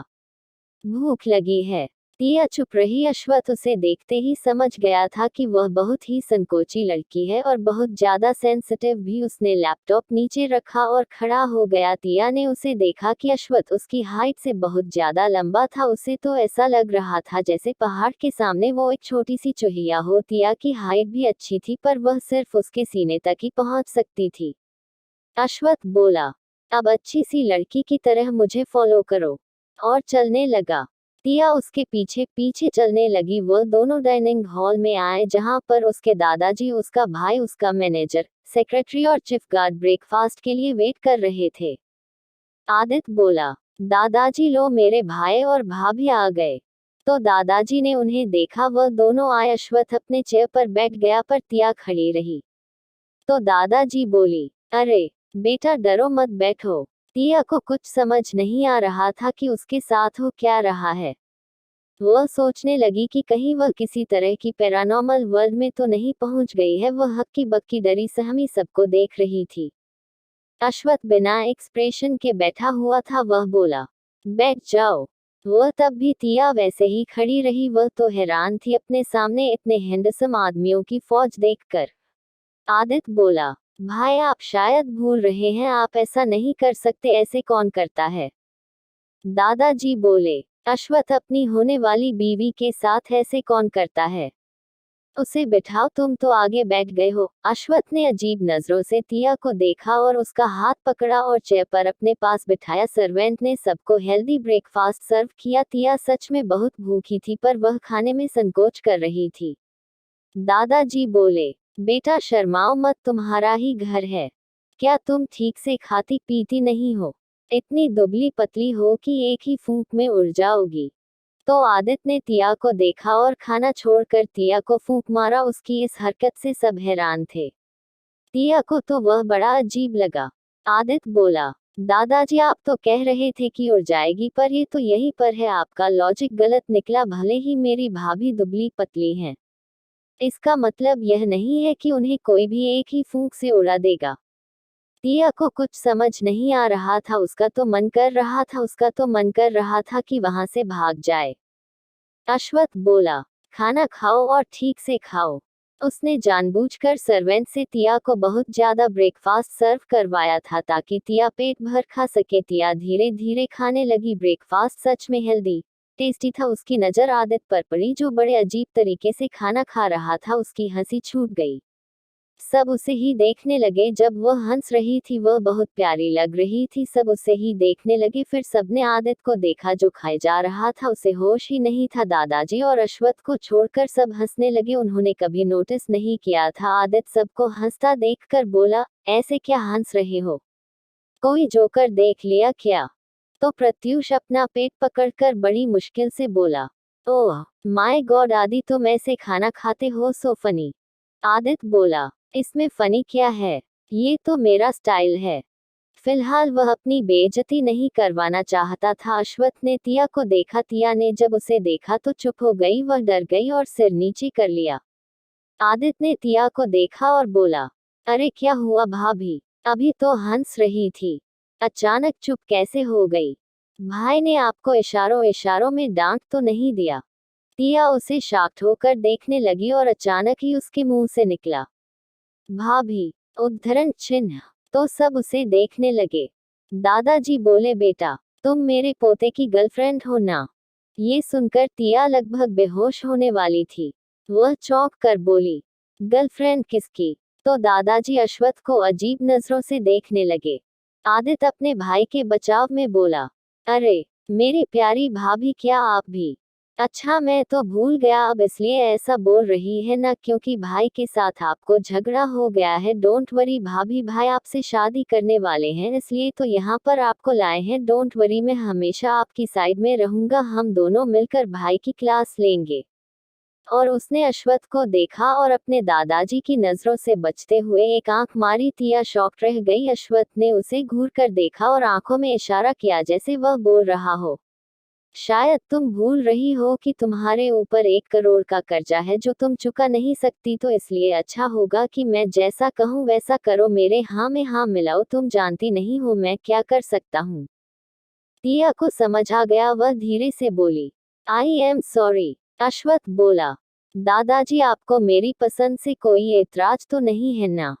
भूख लगी है। तिया चुप रही। अश्वथ उसे देखते ही समझ गया था कि वह बहुत ही संकोची लड़की है और बहुत ज्यादा सेंसिटिव भी। उसने लैपटॉप नीचे रखा और खड़ा हो गया। तिया ने उसे देखा कि अश्वथ उसकी हाइट से बहुत ज्यादा लंबा था। उसे तो ऐसा लग रहा था जैसे पहाड़ के सामने वो एक छोटी सी चुहिया हो। तिया की हाइट भी अच्छी थी पर वह सिर्फ उसके सीने तक ही पहुंच सकती थी। अश्वथ बोला, अब अच्छी सी लड़की की तरह मुझे फॉलो करो, और चलने लगा। तिया उसके पीछे पीछे चलने लगी। वह दोनों डाइनिंग हॉल में आए जहां पर उसके दादाजी, उसका भाई, उसका मैनेजर, सेक्रेटरी और चीफ गार्ड ब्रेकफास्ट के लिए वेट कर रहे थे। आदित्य बोला, दादाजी लो, मेरे भाई और भाभी आ गए। तो दादाजी ने उन्हें देखा, वह दोनों आए। अश्वथ अपने चेयर पर बैठ गया पर तिया खड़ी रही। तो दादाजी बोली, अरे बेटा डरो मत, बैठो। तिया को कुछ समझ नहीं आ रहा था कि उसके साथ हो क्या रहा है। वह सोचने लगी कि कहीं वह किसी तरह की पैरानॉर्मल वर्ल्ड में तो नहीं पहुंच गई है। वह हक्की बक्की डरी सहमी सबको देख रही थी। अश्वथ बिना एक्सप्रेशन के बैठा हुआ था। वह बोला, बैठ जाओ। वह तब भी तिया वैसे ही खड़ी रही। वह तो हैरान थी अपने सामने इतने हैंडसम आदमियों की फौज देखकर। आदित्य बोला, भाई आप शायद भूल रहे हैं, आप ऐसा नहीं कर सकते, ऐसे कौन करता है? दादाजी बोले, अश्वथ अपनी होने वाली बीवी के साथ ऐसे कौन करता है? उसे बिठाओ, तुम तो आगे बैठ गए हो। अश्वथ ने अजीब नजरों से तिया को देखा और उसका हाथ पकड़ा और चेयर पर अपने पास बिठाया। सर्वेंट ने सबको हेल्दी ब्रेकफास्ट सर्व किया। तिया सच में बहुत भूखी थी पर वह खाने में संकोच कर रही थी। दादाजी बोले, बेटा शर्माओ मत, तुम्हारा ही घर है। क्या तुम ठीक से खाती पीती नहीं हो? इतनी दुबली पतली हो कि एक ही फूंक में उड़ जाओगी। तो आदित्य ने तिया को देखा और खाना छोड़कर तिया को फूंक मारा। उसकी इस हरकत से सब हैरान थे। तिया को तो वह बड़ा अजीब लगा। आदित्य बोला, दादाजी आप तो कह रहे थे कि उड़ जाएगी, पर ये तो यहीं पर है, आपका लॉजिक गलत निकला। भले ही मेरी भाभी दुबली पतली हैं, इसका मतलब यह नहीं है कि उन्हें कोई भी एक ही फूंक से उड़ा देगा। तिया को कुछ समझ नहीं आ रहा था, उसका तो मन कर रहा था कि वहां से भाग जाए। अश्वथ बोला, खाना खाओ और ठीक से खाओ। उसने जानबूझकर सर्वेंट से तिया को बहुत ज्यादा ब्रेकफास्ट सर्व करवाया था ताकि तिया पेट भर खा सके। तिया धीरे धीरे खाने लगी। ब्रेकफास्ट सच में हेल्दी टेस्टी था। उसकी नजर आदित पर पड़ी जो बड़े अजीब तरीके से खाना खा रहा था। उसकी हंसी छूट गई। सब उसे ही देखने लगे। जब वह हंस रही थी वह बहुत प्यारी लग रही थी। सब उसे ही देखने लगे। फिर सबने आदित को देखा जो खाए जा रहा था। उसे होश ही नहीं था। दादाजी और अश्वथ को छोड़कर सब हंसने लगे। उन्होंने कभी नोटिस नहीं किया था। आदित सबको हंसता देखकर बोला, ऐसे क्या हंस रहे हो? कोई जोकर देख लिया क्या? तो प्रत्यूष अपना पेट पकड़कर बड़ी मुश्किल से बोला, ओह माय गॉड आदि, तुम ऐसे खाना खाते हो? So funny. आदित बोला, इसमें फनी क्या है? ये तो मेरा स्टाइल है। फिलहाल वह अपनी बेइज्जती नहीं करवाना चाहता था। अश्वथ ने तिया को देखा। तिया ने जब उसे देखा तो चुप हो गई। वह डर गई और सिर नीचे कर लिया। आदित ने तिया को देखा और बोला, अरे क्या हुआ भाभी? अभी तो हंस रही थी, अचानक चुप कैसे हो गई? भाई ने आपको इशारों इशारों में डांट तो नहीं दिया? तिया उसे शॉक्ड होकर देखने लगी और अचानक ही उसके मुंह से निकला, भाभी, उद्धरण चिन्ह। तो सब उसे देखने लगे। दादाजी बोले, बेटा तुम मेरे पोते की गर्लफ्रेंड हो ना? ये सुनकर तिया लगभग बेहोश होने वाली थी। वह चौंक कर बोली, गर्लफ्रेंड किसकी? तो दादाजी अश्वथ को अजीब नजरों से देखने लगे। आदित अपने भाई के बचाव में बोला, अरे मेरी प्यारी भाभी, क्या आप भी? अच्छा मैं तो भूल गया, अब इसलिए ऐसा बोल रही है ना क्योंकि भाई के साथ आपको झगड़ा हो गया है। डोंट वरी भाभी, भाई आपसे शादी करने वाले हैं इसलिए तो यहाँ पर आपको लाए हैं। डोंट वरी, मैं हमेशा आपकी साइड में रहूंगा। हम दोनों मिलकर भाई की क्लास लेंगे। और उसने अश्वथ को देखा और अपने दादाजी की नजरों से बचते हुए एक आंख मारी। तिया शॉक्ड रह गई। अश्वथ ने उसे घूर कर देखा और आंखों में इशारा किया जैसे वह बोल रहा हो, शायद तुम भूल रही हो कि तुम्हारे ऊपर 1 करोड़ का कर्जा है जो तुम चुका नहीं सकती, तो इसलिए अच्छा होगा कि मैं जैसा कहूँ वैसा करो। मेरे हाँ में हाँ मिलाओ। तुम जानती नहीं हो मैं क्या कर सकता हूँ। तिया को समझ आ गया। वह धीरे से बोली, आई एम सॉरी। अश्वथ बोला, दादाजी आपको मेरी पसंद से कोई ऐतराज तो नहीं है ना?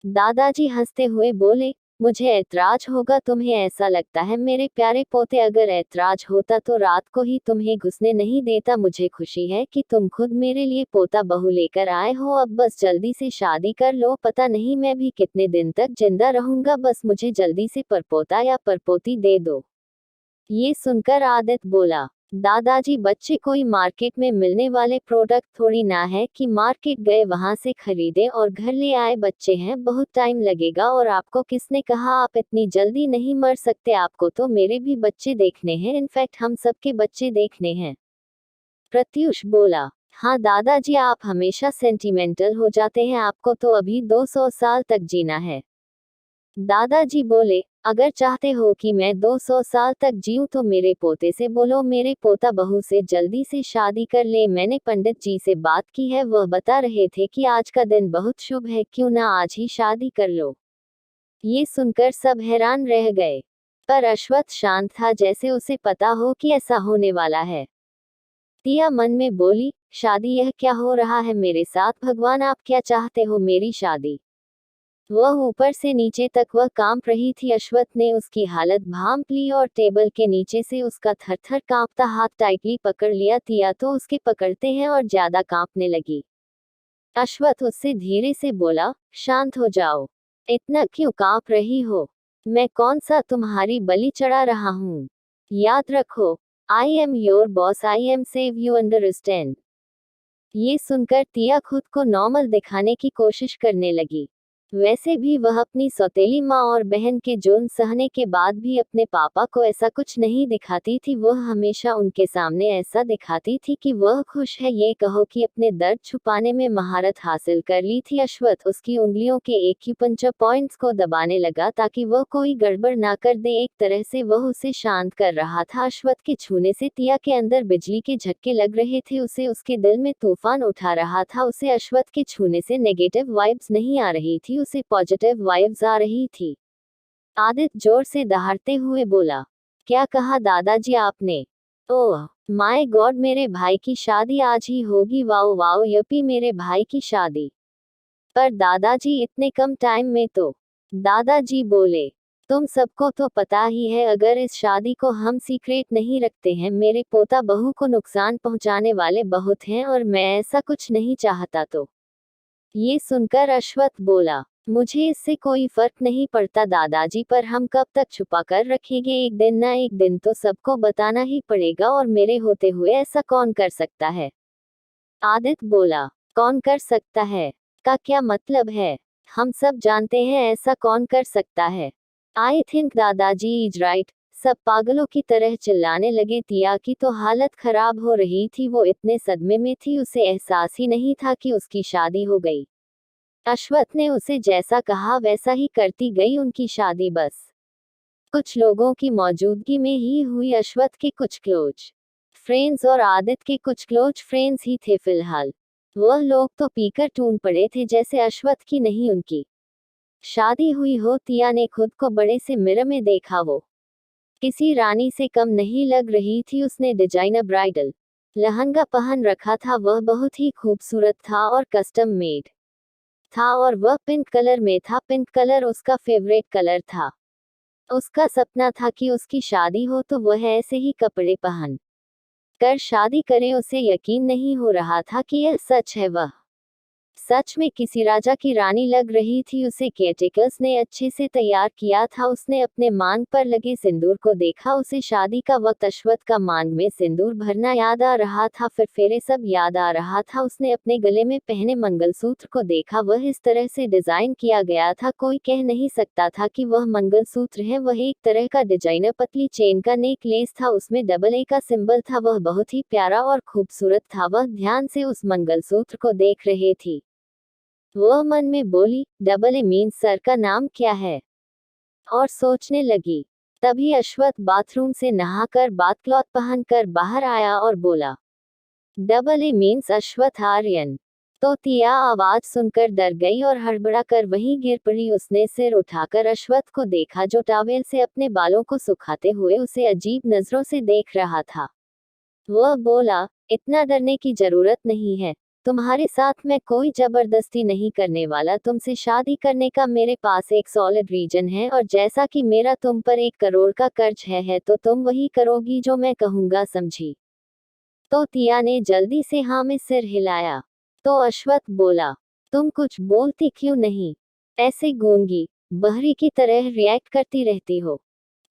दादाजी हंसते हुए बोले, मुझे ऐतराज होगा? तुम्हें ऐसा लगता है मेरे प्यारे पोते? अगर ऐतराज होता तो रात को ही तुम्हें घुसने नहीं देता। मुझे खुशी है कि तुम खुद मेरे लिए पोता बहू लेकर आए हो। अब बस जल्दी से शादी कर लो। पता नहीं मैं भी कितने दिन तक जिंदा रहूंगा, बस मुझे जल्दी से परपोता या परपोती दे दो। ये सुनकर आदित बोला, दादाजी बच्चे कोई मार्केट में मिलने वाले प्रोडक्ट थोड़ी ना है कि मार्केट गए वहां से खरीदे और घर ले आए। बच्चे हैं, बहुत टाइम लगेगा। और आपको किसने कहा आप इतनी जल्दी नहीं मर सकते? आपको तो मेरे भी बच्चे देखने हैं, इनफैक्ट हम सबके बच्चे देखने हैं। प्रत्युष बोला, हाँ दादाजी आप हमेशा सेंटिमेंटल हो जाते हैं, आपको तो अभी 200 साल तक जीना है। दादाजी बोले, अगर चाहते हो कि मैं 200 साल तक जीऊं तो मेरे पोते से बोलो मेरे पोता बहू से जल्दी से शादी कर ले। मैंने पंडित जी से बात की है, वह बता रहे थे कि आज का दिन बहुत शुभ है, क्यों ना आज ही शादी कर लो। ये सुनकर सब हैरान रह गए, पर अश्वथ शांत था जैसे उसे पता हो कि ऐसा होने वाला है। तिया मन में बोली, शादी? यह क्या हो रहा है मेरे साथ? भगवान आप क्या चाहते हो? मेरी शादी? वह ऊपर से नीचे तक वह कांप रही थी। अश्वथ ने उसकी हालत भांप ली और टेबल के नीचे से उसका थरथर कांपता हाथ टाइटली पकड़ लिया। तिया तो उसके पकड़ते हैं और ज्यादा कांपने लगी। अश्वथ उससे धीरे से बोला, शांत हो जाओ, इतना क्यों कांप रही हो? मैं कौन सा तुम्हारी बलि चढ़ा रहा हूँ? याद रखो, I am your boss, I am save you, understand? ये सुनकर तिया खुद को नॉर्मल दिखाने की कोशिश करने लगी। वैसे भी वह अपनी सौतेली माँ और बहन के जुर्म सहने के बाद भी अपने पापा को ऐसा कुछ नहीं दिखाती थी। वह हमेशा उनके सामने ऐसा दिखाती थी कि वह खुश है। ये कहो कि अपने दर्द छुपाने में महारत हासिल कर ली थी। अश्वथ उसकी उंगलियों के एक्यूपंक्चर पॉइंट्स को दबाने लगा ताकि वह कोई गड़बड़ ना कर दे। एक तरह से वह उसे शांत कर रहा था। अश्वथ के छूने से तिया के अंदर बिजली के झटके लग रहे थे। उसे उसके दिल में तूफान उठा रहा था। उसे अश्वथ के छूने से नेगेटिव वाइब्स नहीं आ रही थी, उसे पॉजिटिव वाइब्स आ रही थी। आदित्य जोर से दहाड़ते हुए बोला, क्या कहा दादाजी आपने? ओह माय गॉड, मेरे भाई की शादी आज ही होगी, वाओ वाओ यपी, मेरे भाई की शादी। पर दादाजी इतने कम टाइम में तो। दादाजी बोले, तुम सबको तो पता ही है, अगर इस शादी को हम सीक्रेट नहीं रखते हैं, मेरे पोता बहू को नुकसान पहुंचाने वाले बहुत हैं और मैं ऐसा कुछ नहीं चाहता। तो ये सुनकर अश्वत्थ बोला, मुझे इससे कोई फर्क नहीं पड़ता दादाजी, पर हम कब तक छुपा कर रखेंगे, एक दिन ना एक दिन तो सबको बताना ही पड़ेगा, और मेरे होते हुए ऐसा कौन कर सकता है? आदित्य बोला, कौन कर सकता है का क्या मतलब है? हम सब जानते हैं ऐसा कौन कर सकता है। आई थिंक दादाजी इज राइट। सब पागलों की तरह चिल्लाने लगे। तिया की तो हालत खराब हो रही थी, वो इतने सदमे में थी, उसे एहसास ही नहीं था कि उसकी शादी हो गई। अश्वत्थ ने उसे जैसा कहा वैसा ही करती गई। उनकी शादी बस कुछ लोगों की मौजूदगी में ही हुई। अश्वत्थ के कुछ क्लोज फ्रेंड्स और आदित्य के कुछ क्लोज फ्रेंड्स ही थे फिलहाल। वह लोग तो पीकर टून पड़े थे जैसे अश्वत्थ की नहीं उनकी शादी हुई हो। तिया ने खुद को बड़े से मिरर में देखा, वो किसी रानी से कम नहीं लग रही थी। उसने डिजाइनर ब्राइडल लहंगा पहन रखा था, वह बहुत ही खूबसूरत था और कस्टम मेड था, और वह पिंक कलर में था। पिंक कलर उसका फेवरेट कलर था। उसका सपना था कि उसकी शादी हो तो वह ऐसे ही कपड़े पहन कर शादी करे। उसे यकीन नहीं हो रहा था कि यह सच है। वह सच में किसी राजा की रानी लग रही थी। उसे केयरटेकर्स ने अच्छे से तैयार किया था। उसने अपने मांग पर लगे सिंदूर को देखा। उसे शादी का वक्त अश्वत्थ का मांग में सिंदूर भरना याद आ रहा था, फिर फेरे सब याद आ रहा था। उसने अपने गले में पहने मंगलसूत्र को देखा, वह इस तरह से डिजाइन किया गया था, कोई कह नहीं सकता था कि वह मंगलसूत्र है। वह एक तरह का डिजाइनर पतली चेन का नेकलेस था, उसमें डबल ए का सिंबल था। वह बहुत ही प्यारा और खूबसूरत था। वह ध्यान से उस मंगलसूत्र को देख रही थी। वह मन में बोली, डबल ए मीन्स सर का नाम क्या है? और सोचने लगी। तभी अश्वत्थ बाथरूम से नहाकर बाथ क्लॉथ पहनकर बाहर आया और बोला, डबल ए मीन्स अश्वत्थ आर्यन। तो तिया आवाज सुनकर डर गई और हड़बड़ा कर वहीं गिर पड़ी। उसने सिर उठाकर अश्वत्थ को देखा, जो टॉवेल से अपने बालों को सुखाते हुए उसे अजीब नजरों से देख रहा था। वह बोला, इतना डरने की जरूरत नहीं है, तुम्हारे साथ मैं कोई जबरदस्ती नहीं करने वाला। तुमसे शादी करने का मेरे पास एक सॉलिड रीजन है, और जैसा कि मेरा तुम पर 1 करोड़ का कर्ज है तो तुम वही करोगी जो मैं कहूंगा, समझी? तो तिया ने जल्दी से हाँ में सिर हिलाया। तो अश्वत्थ बोला, तुम कुछ बोलती क्यों नहीं? ऐसे गूंगी बहरी की तरह रिएक्ट करती रहती हो।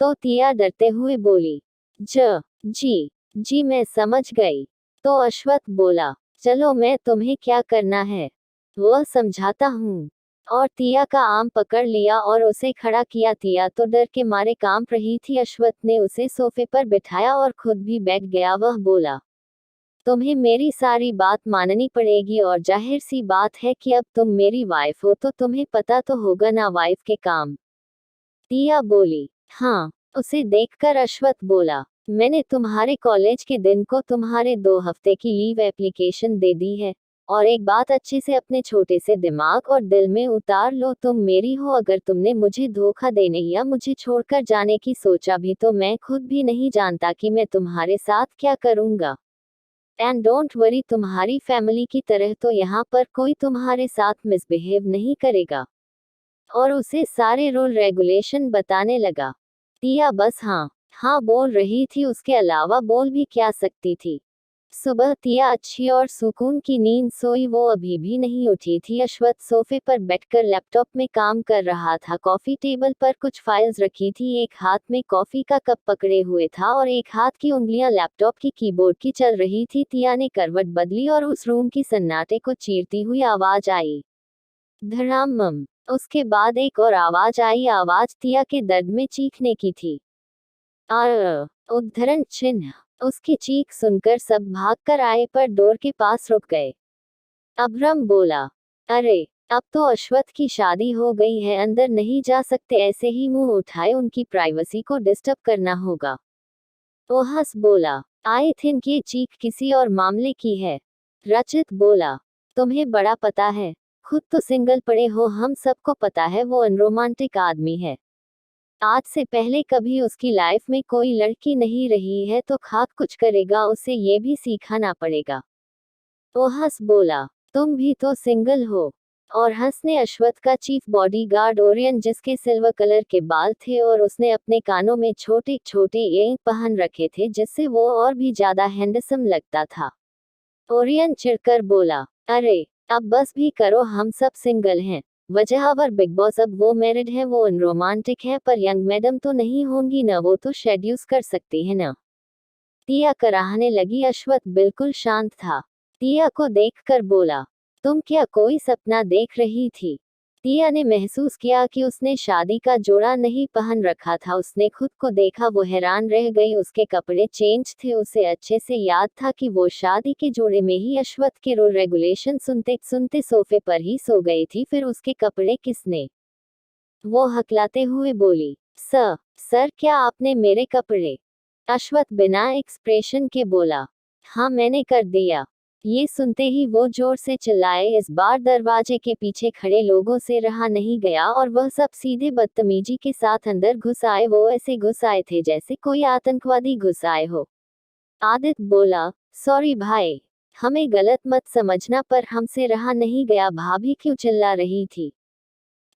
तो तिया डरते हुए बोली, जी मैं समझ गई। तो अश्वत्थ बोला, चलो मैं तुम्हें क्या करना है वह समझाता हूँ। और तिया का आर्म पकड़ लिया और उसे खड़ा किया। तिया तो डर के मारे कांप रही थी। अश्वत्थ ने उसे सोफे पर बिठाया और खुद भी बैठ गया। वह बोला, तुम्हें मेरी सारी बात माननी पड़ेगी, और जाहिर सी बात है कि अब तुम मेरी वाइफ हो तो तुम्हें पता तो होगा ना वाइफ के काम। तिया बोली, हाँ। उसे देखकर अश्वत्थ बोला, मैंने तुम्हारे कॉलेज के दिन को तुम्हारे 2 हफ्ते की लीव एप्लीकेशन दे दी है। और एक बात अच्छे से अपने छोटे से दिमाग और दिल में उतार लो, तुम मेरी हो। अगर तुमने मुझे धोखा देने या मुझे छोड़कर जाने की सोचा भी तो मैं खुद भी नहीं जानता कि मैं तुम्हारे साथ क्या करूंगा। एंड डोंट वरी, तुम्हारी फैमिली की तरह तो यहाँ पर कोई तुम्हारे साथ मिसबिहेव नहीं करेगा। और उसे सारे रूल रेगुलेशन बताने लगा। तिया बस हाँ हाँ बोल रही थी, उसके अलावा बोल भी क्या सकती थी। सुबह तिया अच्छी और सुकून की नींद सोई। वो अभी भी नहीं उठी थी। अश्वत्थ सोफे पर बैठकर लैपटॉप में काम कर रहा था। कॉफी टेबल पर कुछ फाइल्स रखी थी। एक हाथ में कॉफी का कप पकड़े हुए था और एक हाथ की उंगलियां लैपटॉप की कीबोर्ड की चल रही थी। तिया ने करवट बदली और उस रूम की सन्नाटे को चीरती हुई आवाज आई, धड़ाम। उसके बाद एक और आवाज आई। आवाज तिया के दर्द में चीखने की थी। उद्धरण चिन्ह। उसकी चीख सुनकर सब भागकर आए, पर डोर के पास रुक गए। अभ्रम बोला, अरे अब तो अश्वत्थ की शादी हो गई है, अंदर नहीं जा सकते, ऐसे ही मुंह उठाए उनकी प्राइवेसी को डिस्टर्ब करना होगा। ओहस बोला, आई थिंक ये चीख किसी और मामले की है। रचित बोला, तुम्हें बड़ा पता है, खुद तो सिंगल पड़े हो, हम सबको पता है वो अनरोमांटिक आदमी है। आज से पहले कभी उसकी लाइफ में कोई लड़की नहीं रही है तो खाक कुछ करेगा, उसे ये भी सीखना पड़ेगा। वो हंस बोला, तुम भी तो सिंगल हो। और हंस ने अश्वत्थ का चीफ बॉडीगार्ड ओरियन, जिसके सिल्वर कलर के बाल थे और उसने अपने कानों में छोटे छोटे ईयरिंग पहन रखे थे जिससे वो और भी ज्यादा हैंडसम लगता था। ओरियन चिढ़कर बोला, अरे अब बस भी करो, हम सब सिंगल हैं। वजह बिग बॉस, अब वो मैरिड है, वो अनरोमांटिक है, पर यंग मैडम तो नहीं होंगी ना, वो तो शेड्यूस कर सकती है ना। टिया कराहने लगी। अश्वत्थ बिल्कुल शांत था। टिया को देखकर बोला, तुम क्या कोई सपना देख रही थी? टिया ने महसूस किया कि उसने शादी का जोड़ा नहीं पहन रखा था। उसने खुद को देखा, वो हैरान रह गई। उसके कपड़े चेंज थे, उसे अच्छे से याद था कि वो शादी के जोड़े में ही अश्वत्थ के रूल रेगुलेशन सुनते सुनते सोफे पर ही सो गई थी। फिर उसके कपड़े किसने? वो हकलाते हुए बोली, सर क्या आपने मेरे कपड़े? अश्वत्थ बिना एक्सप्रेशन के बोला, हाँ मैंने कर दिया। ये सुनते ही वो जोर से चिल्लाए। इस बार दरवाजे के पीछे खड़े लोगों से रहा नहीं गया और वह सब सीधे बदतमीजी के साथ अंदर घुस आए। वो ऐसे घुस आए थे जैसे कोई आतंकवादी घुस आए हो। आदित्य बोला, सॉरी भाई, हमें गलत मत समझना, पर हमसे रहा नहीं गया। भाभी क्यों चिल्ला रही थी?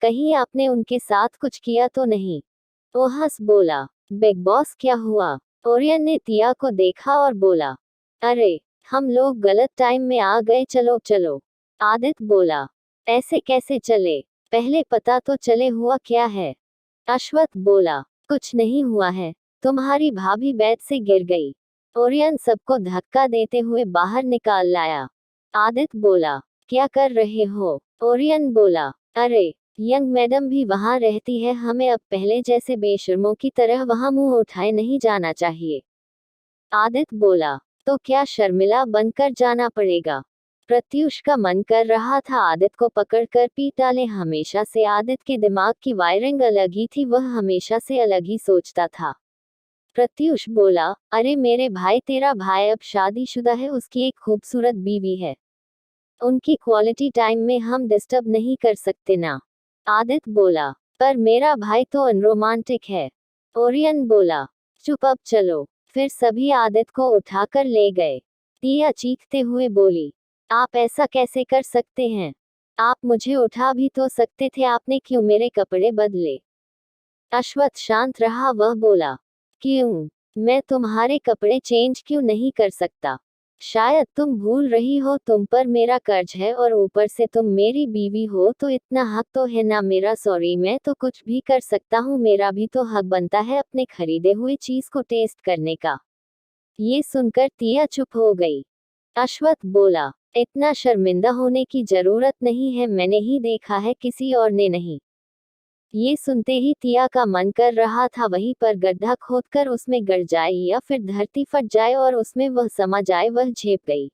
कहीं आपने उनके साथ कुछ किया तो नहीं? वो हंस बोला, बिग बॉस क्या हुआ? ओरियन ने टिया को देखा और बोला, अरे हम लोग गलत टाइम में आ गए, चलो चलो। आदित्य बोला, ऐसे कैसे चले? पहले पता तो चले हुआ क्या है? अश्वत्थ बोला, कुछ नहीं हुआ है, तुम्हारी भाभी बेड से गिर गई। ओरियन सबको धक्का देते हुए बाहर निकाल लाया। आदित्य बोला, क्या कर रहे हो? ओरियन बोला, अरे यंग मैडम भी वहां रहती है, हमें अब पहले जैसे बेशर्मों की तरह वहां मुंह उठाए नहीं जाना चाहिए। आदित्य बोला, तो क्या शर्मिला बनकर जाना पड़ेगा? प्रत्युष का मन कर रहा था आदित्य को पकड़कर पीट डाले। हमेशा से आदित्य के दिमाग की वायरिंग अलग ही थी, वह हमेशा से अलग ही सोचता था। प्रत्युष बोला, अरे मेरे भाई, तेरा भाई अब शादीशुदा है, उसकी एक खूबसूरत बीवी है, उनकी क्वालिटी टाइम में हम डिस्टर्ब नहीं कर सकते ना। आदित्य बोला, पर मेरा भाई तो अनरोमांटिक है। ओरियन बोला, चुप, अब चलो। फिर सभी आदित्य को उठाकर ले गए। टिया चीखते हुए बोली, आप ऐसा कैसे कर सकते हैं? आप मुझे उठा भी तो सकते थे, आपने क्यों मेरे कपड़े बदले? अश्वत्थ शांत रहा। वह बोला, क्यों? मैं तुम्हारे कपड़े चेंज क्यों नहीं कर सकता? शायद तुम भूल रही हो, तुम पर मेरा कर्ज है और ऊपर से तुम मेरी बीवी हो, तो इतना हक तो है ना मेरा। सॉरी, मैं तो कुछ भी कर सकता हूँ, मेरा भी तो हक बनता है अपने खरीदे हुए चीज को टेस्ट करने का। ये सुनकर टिया चुप हो गई। अश्वत्थ बोला, इतना शर्मिंदा होने की जरूरत नहीं है, मैंने ही देखा है, किसी और ने नहीं। ये सुनते ही टिया का मन कर रहा था वहीं पर गड्ढा खोदकर उसमें गिर जाए या फिर धरती फट जाए और उसमें वह समा जाए। वह झेप गई।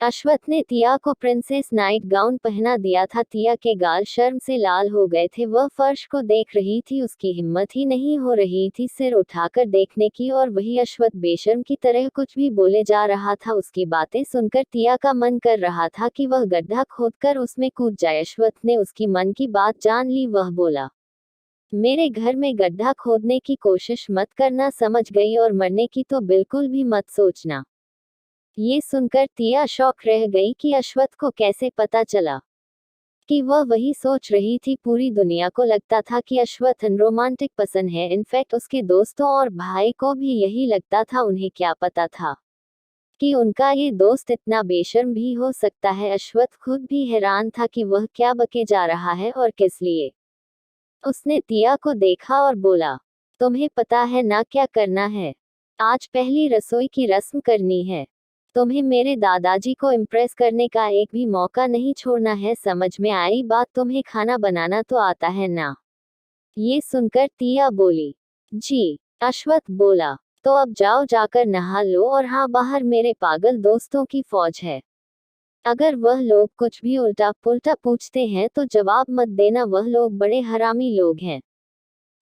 अश्वत्थ ने टिया को प्रिंसेस नाइट गाउन पहना दिया था। टिया के गाल शर्म से लाल हो गए थे। वह फर्श को देख रही थी, उसकी हिम्मत ही नहीं हो रही थी सिर उठाकर देखने की, और वही अश्वत्थ बेशर्म की तरह कुछ भी बोले जा रहा था। उसकी बातें सुनकर टिया का मन कर रहा था कि वह गड्ढा खोदकर उसमें कूद जाए। अश्वत्थ ने उसकी मन की बात जान ली। वह बोला, मेरे घर में गड्ढा खोदने की कोशिश मत करना, समझ गई? और मरने की तो बिल्कुल भी मत सोचना। ये सुनकर टिया शॉक रह गई कि अश्वत्थ को कैसे पता चला कि वह वही सोच रही थी। पूरी दुनिया को लगता था कि अश्वत्थ रोमांटिक पसंद है, इनफैक्ट उसके दोस्तों और भाई को भी यही लगता था। उन्हें क्या पता था कि उनका ये दोस्त इतना बेशर्म भी हो सकता है। अश्वत्थ खुद भी हैरान था कि वह क्या बके जा रहा है और किस लिए। उसने टिया को देखा और बोला, तुम्हें पता है ना क्या करना है? आज पहली रसोई की रस्म करनी है। तुम्हें मेरे दादाजी को इम्प्रेस करने का एक भी मौका नहीं छोड़ना है, समझ में आई बात? तुम्हें खाना बनाना तो आता है ना? ये सुनकर टिया बोली, जी। अश्वत्थ बोला, तो अब जाओ, जाकर नहा लो, और हाँ, बाहर मेरे पागल दोस्तों की फौज है। अगर वह लोग कुछ भी उल्टा पुल्टा पूछते हैं तो जवाब मत देना, वह लोग बड़े हरामी लोग हैं।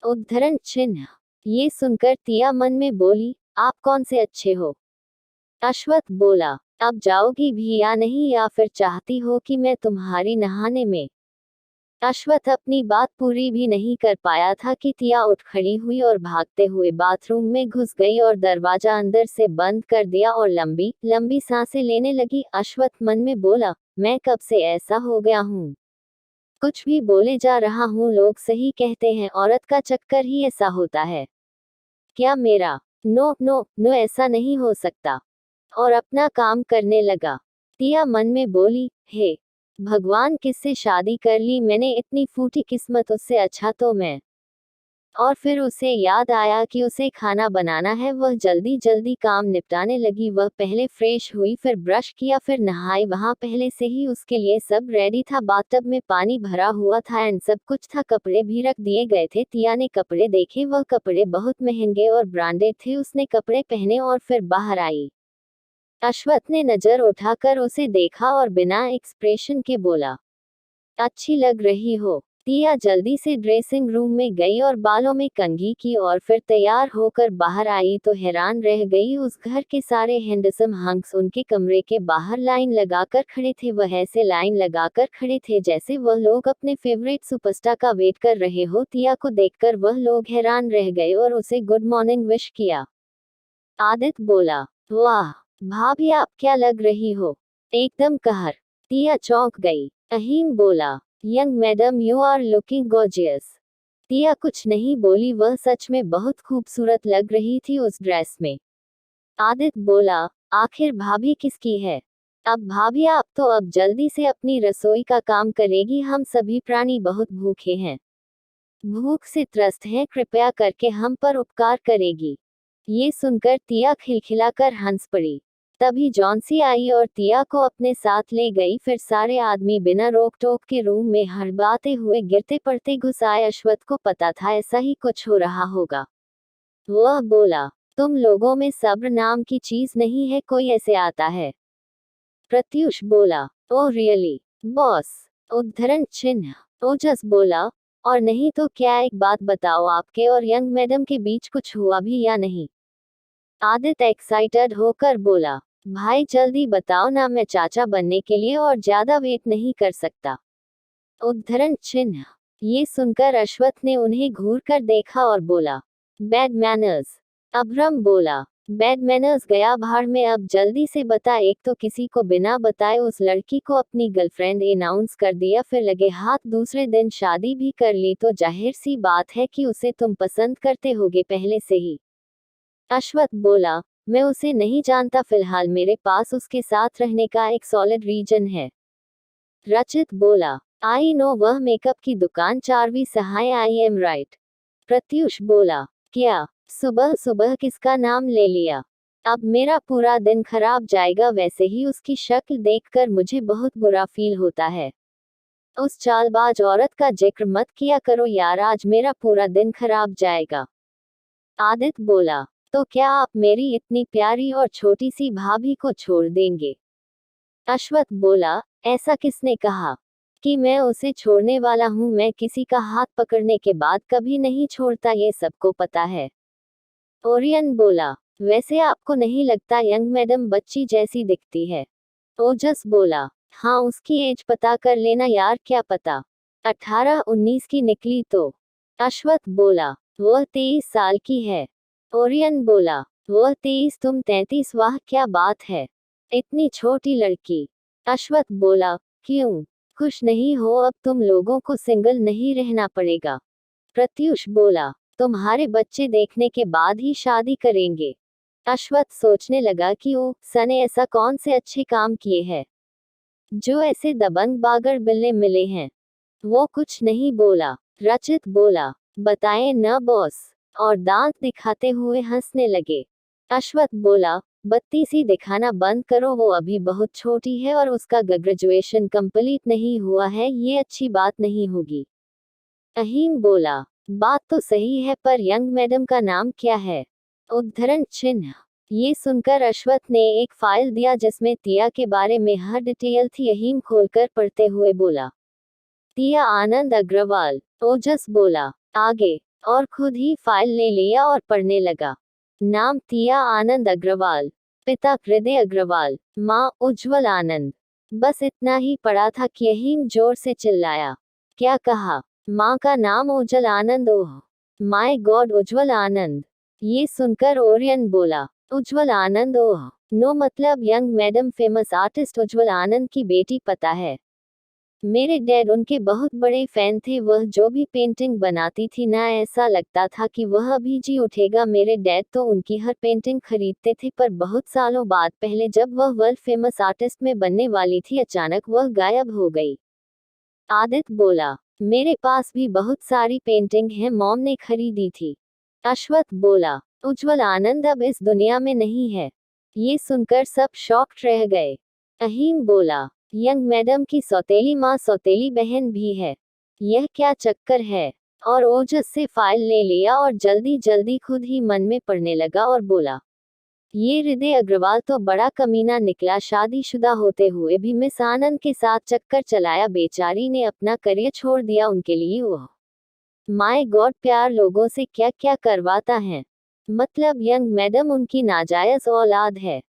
उद्धरण चिन्ह। ये सुनकर टिया मन में बोली, आप कौन से अच्छे हो? अश्वत्थ बोला, अब जाओगी भी या नहीं, या फिर चाहती हो कि मैं तुम्हारी नहाने में अश्वथ अपनी बात पूरी भी नहीं कर पाया था कि तिया उठ खड़ी हुई और भागते हुए बाथरूम में घुस गई और दरवाजा अंदर से बंद कर दिया और लंबी लंबी सांसें लेने लगी। अश्वथ मन में बोला, मैं कब से ऐसा हो गया हूँ, कुछ भी बोले जा रहा हूँ। लोग सही कहते हैं, औरत का चक्कर ही ऐसा होता है। क्या मेरा नो नो नो ऐसा नहीं हो सकता। और अपना काम करने लगा। तिया मन में बोली, हे भगवान, किससे शादी कर ली मैंने, इतनी फूटी किस्मत, उससे अच्छा तो मैं। और फिर उसे याद आया कि उसे खाना बनाना है। वह जल्दी जल्दी काम निपटाने लगी। वह पहले फ्रेश हुई, फिर ब्रश किया, फिर नहाई। वहां पहले से ही उसके लिए सब रेडी था। बाथटब में पानी भरा हुआ था एंड सब कुछ था। कपड़े भी रख दिए गए थे। तिया ने कपड़े देखे। वह कपड़े बहुत महंगे और ब्रांडेड थे। उसने कपड़े पहने और फिर बाहर आई। अश्वथ ने नजर उठाकर उसे देखा और बिना एक्सप्रेशन के बोला, अच्छी लग रही हो। तिया जल्दी से ड्रेसिंग रूम में गई और बालों में कंघी की और फिर तैयार होकर बाहर आई तो हैरान रह गई। उस घर के सारे हैंडसम हंक्स उनके कमरे के बाहर लाइन लगाकर खड़े थे। वह ऐसे लाइन लगाकर खड़े थे जैसे वह लोग अपने फेवरेट सुपरस्टार का वेट कर रहे हो। तिया को देखकर वह लोग हैरान रह गए और उसे गुड मॉर्निंग विश किया। आदित्य बोला, वाह भाभी, आप क्या लग रही हो, एकदम कहर। तिया चौंक गई। अहीम बोला, young madam, you are looking gorgeous. Tiya कुछ नहीं बोली। वह सच में बहुत खूबसूरत लग रही थी उस ड्रेस में। आदित्य बोला, आखिर भाभी किसकी है। अब भाभी, आप तो अब जल्दी से अपनी रसोई का काम करेगी। हम सभी प्राणी बहुत भूखे हैं, भूख से त्रस्त हैं, कृपया करके हम पर उपकार करेगी। ये सुनकर तिया खिलखिलाकर हंस पड़ी। तभी जॉन्सी आई और तिया को अपने साथ ले गई। फिर सारे आदमी बिना रोक टोक के रूम में हड़बड़ाते हुए गिरते पड़ते घुस आए। अश्वथ को पता था ऐसा ही कुछ हो रहा होगा। वह बोला, तुम लोगों में सब्र नाम की चीज नहीं है, कोई ऐसे आता है। प्रत्युष बोला, ओह रियली बॉस। उद्धरण चिन्ह। ओजस बोला, और नहीं तो क्या, एक बात बताओ, आपके और यंग मैडम के बीच कुछ हुआ भी या नहीं। आदित्य एक्साइटेड होकर बोला, भाई जल्दी बताओ ना, मैं चाचा बनने के लिए और ज्यादा वेट नहीं कर सकता। उद्धरण चिन्ह। ये सुनकर अश्वथ ने उन्हें घूर कर देखा और बोला, बैड मैनर्स। अभ्रम बोला, बैड मैनर्स गया भाड़ में। अब जल्दी से बता, एक तो किसी को बिना बताए उस लड़की को अपनी गर्लफ्रेंड अनाउंस कर दिया, फिर लगे हाथ दूसरे दिन शादी भी कर ली, तो जाहिर सी बात है कि उसे तुम पसंद करते होगे पहले से ही। अश्वथ बोला, मैं उसे नहीं जानता, फिलहाल मेरे पास उसके साथ रहने का एक सॉलिड रीजन है। रचित बोला, आई नो, वह मेकअप की दुकान 4वीं सहाय, आई एम राइट। प्रत्युष बोला, क्या सुबह सुबह किसका नाम ले लिया, अब मेरा पूरा दिन खराब जाएगा। वैसे ही उसकी शक्ल देखकर मुझे बहुत बुरा फील होता है। उस चालबाज औरत का जिक्र मत किया करो यार, आज मेरा पूरा दिन खराब जाएगा। आदित्य बोला, तो क्या आप मेरी इतनी प्यारी और छोटी सी भाभी को छोड़ देंगे। अश्वथ बोला, ऐसा किसने कहा कि मैं उसे छोड़ने वाला हूँ। मैं किसी का हाथ पकड़ने के बाद कभी नहीं छोड़ता, ये सबको पता है। ओरियन बोला, वैसे आपको नहीं लगता यंग मैडम बच्ची जैसी दिखती है। ओजस बोला, हाँ, उसकी एज पता कर लेना यार, क्या पता 18-19 की निकली तो। अश्वथ बोला, वह 23 साल की है। ओरियन बोला, वह 23, तुम 33, वाह क्या बात है, इतनी छोटी लड़की। अश्वथ बोला, क्यों, खुश नहीं हो, अब तुम लोगों को सिंगल नहीं रहना पड़ेगा। प्रत्युष बोला, तुम्हारे बच्चे देखने के बाद ही शादी करेंगे। अश्वथ सोचने लगा कि ओ सने ऐसा कौन से अच्छे काम किए हैं जो ऐसे दबंग बागर बिल्ले मिले हैं। वो कुछ नहीं बोला। रचित बोला, बताएं न बॉस, और दांत दिखाते हुए हंसने लगे। अश्वथ बोला, बत्ती सी दिखाना बंद करो, वो अभी बहुत छोटी है और उसका ग्रेजुएशन कंप्लीट नहीं हुआ है, ये अच्छी बात नहीं होगी। अहीम बोला, बात तो सही है, पर यंग मैडम का नाम क्या है। उद्धरण चिन्ह। ये सुनकर अश्वथ ने एक फाइल दिया जिसमें तिया के बारे में हर डिटेल थी। अहीम खोलकर पढ़ते हुए बोला, तिया आनंद अग्रवाल। ओजस बोला, आगे, और खुद ही फाइल ले लिया और पढ़ने लगा। नाम तिया आनंद अग्रवाल, पिता हृदय अग्रवाल, माँ उज्जवल आनंद। बस इतना ही पढ़ा था कि अहीम जोर से चिल्लाया, क्या कहा? माँ का नाम उज्जवल आनंद। ओह माय गॉड, उज्जवल आनंद। ये सुनकर ओरियन बोला, उज्जवल आनंद? ओह नो, मतलब यंग मैडम, फेमस आर्टिस्ट उज्जवल आनंद की बेटी, पता है। मेरे डैड उनके बहुत बड़े फैन थे। वह जो भी पेंटिंग बनाती थी ना, ऐसा लगता था कि वह अभी जी उठेगा। मेरे डैड तो उनकी हर पेंटिंग खरीदते थे, पर बहुत सालों बाद पहले जब वह वर्ल्ड फेमस आर्टिस्ट में बनने वाली थी, अचानक वह गायब हो गई। आदित्य बोला, मेरे पास भी बहुत सारी पेंटिंग है, मॉम ने खरीदी थी। अश्वथ बोला, उज्जवल आनंद अब इस दुनिया में नहीं है। ये सुनकर सब शॉक्ड रह गए। अहीम बोला, यंग मैडम की सौतेली माँ सौतेली बहन भी है। यह क्या चक्कर है? और ओजस से फाइल ले लिया और जल्दी जल्दी खुद ही मन में पढ़ने लगा और बोला, ये हृदय अग्रवाल तो बड़ा कमीना निकला। शादीशुदा होते हुए भी मिस आनंद के साथ चक्कर चलाया। बेचारी ने अपना करियर छोड़ दिया उनके लिए। ओह माय गॉड, प्यार लोगों से क्या क्या करवाता है। मतलब यंग मैडम उनकी नाजायज औलाद है।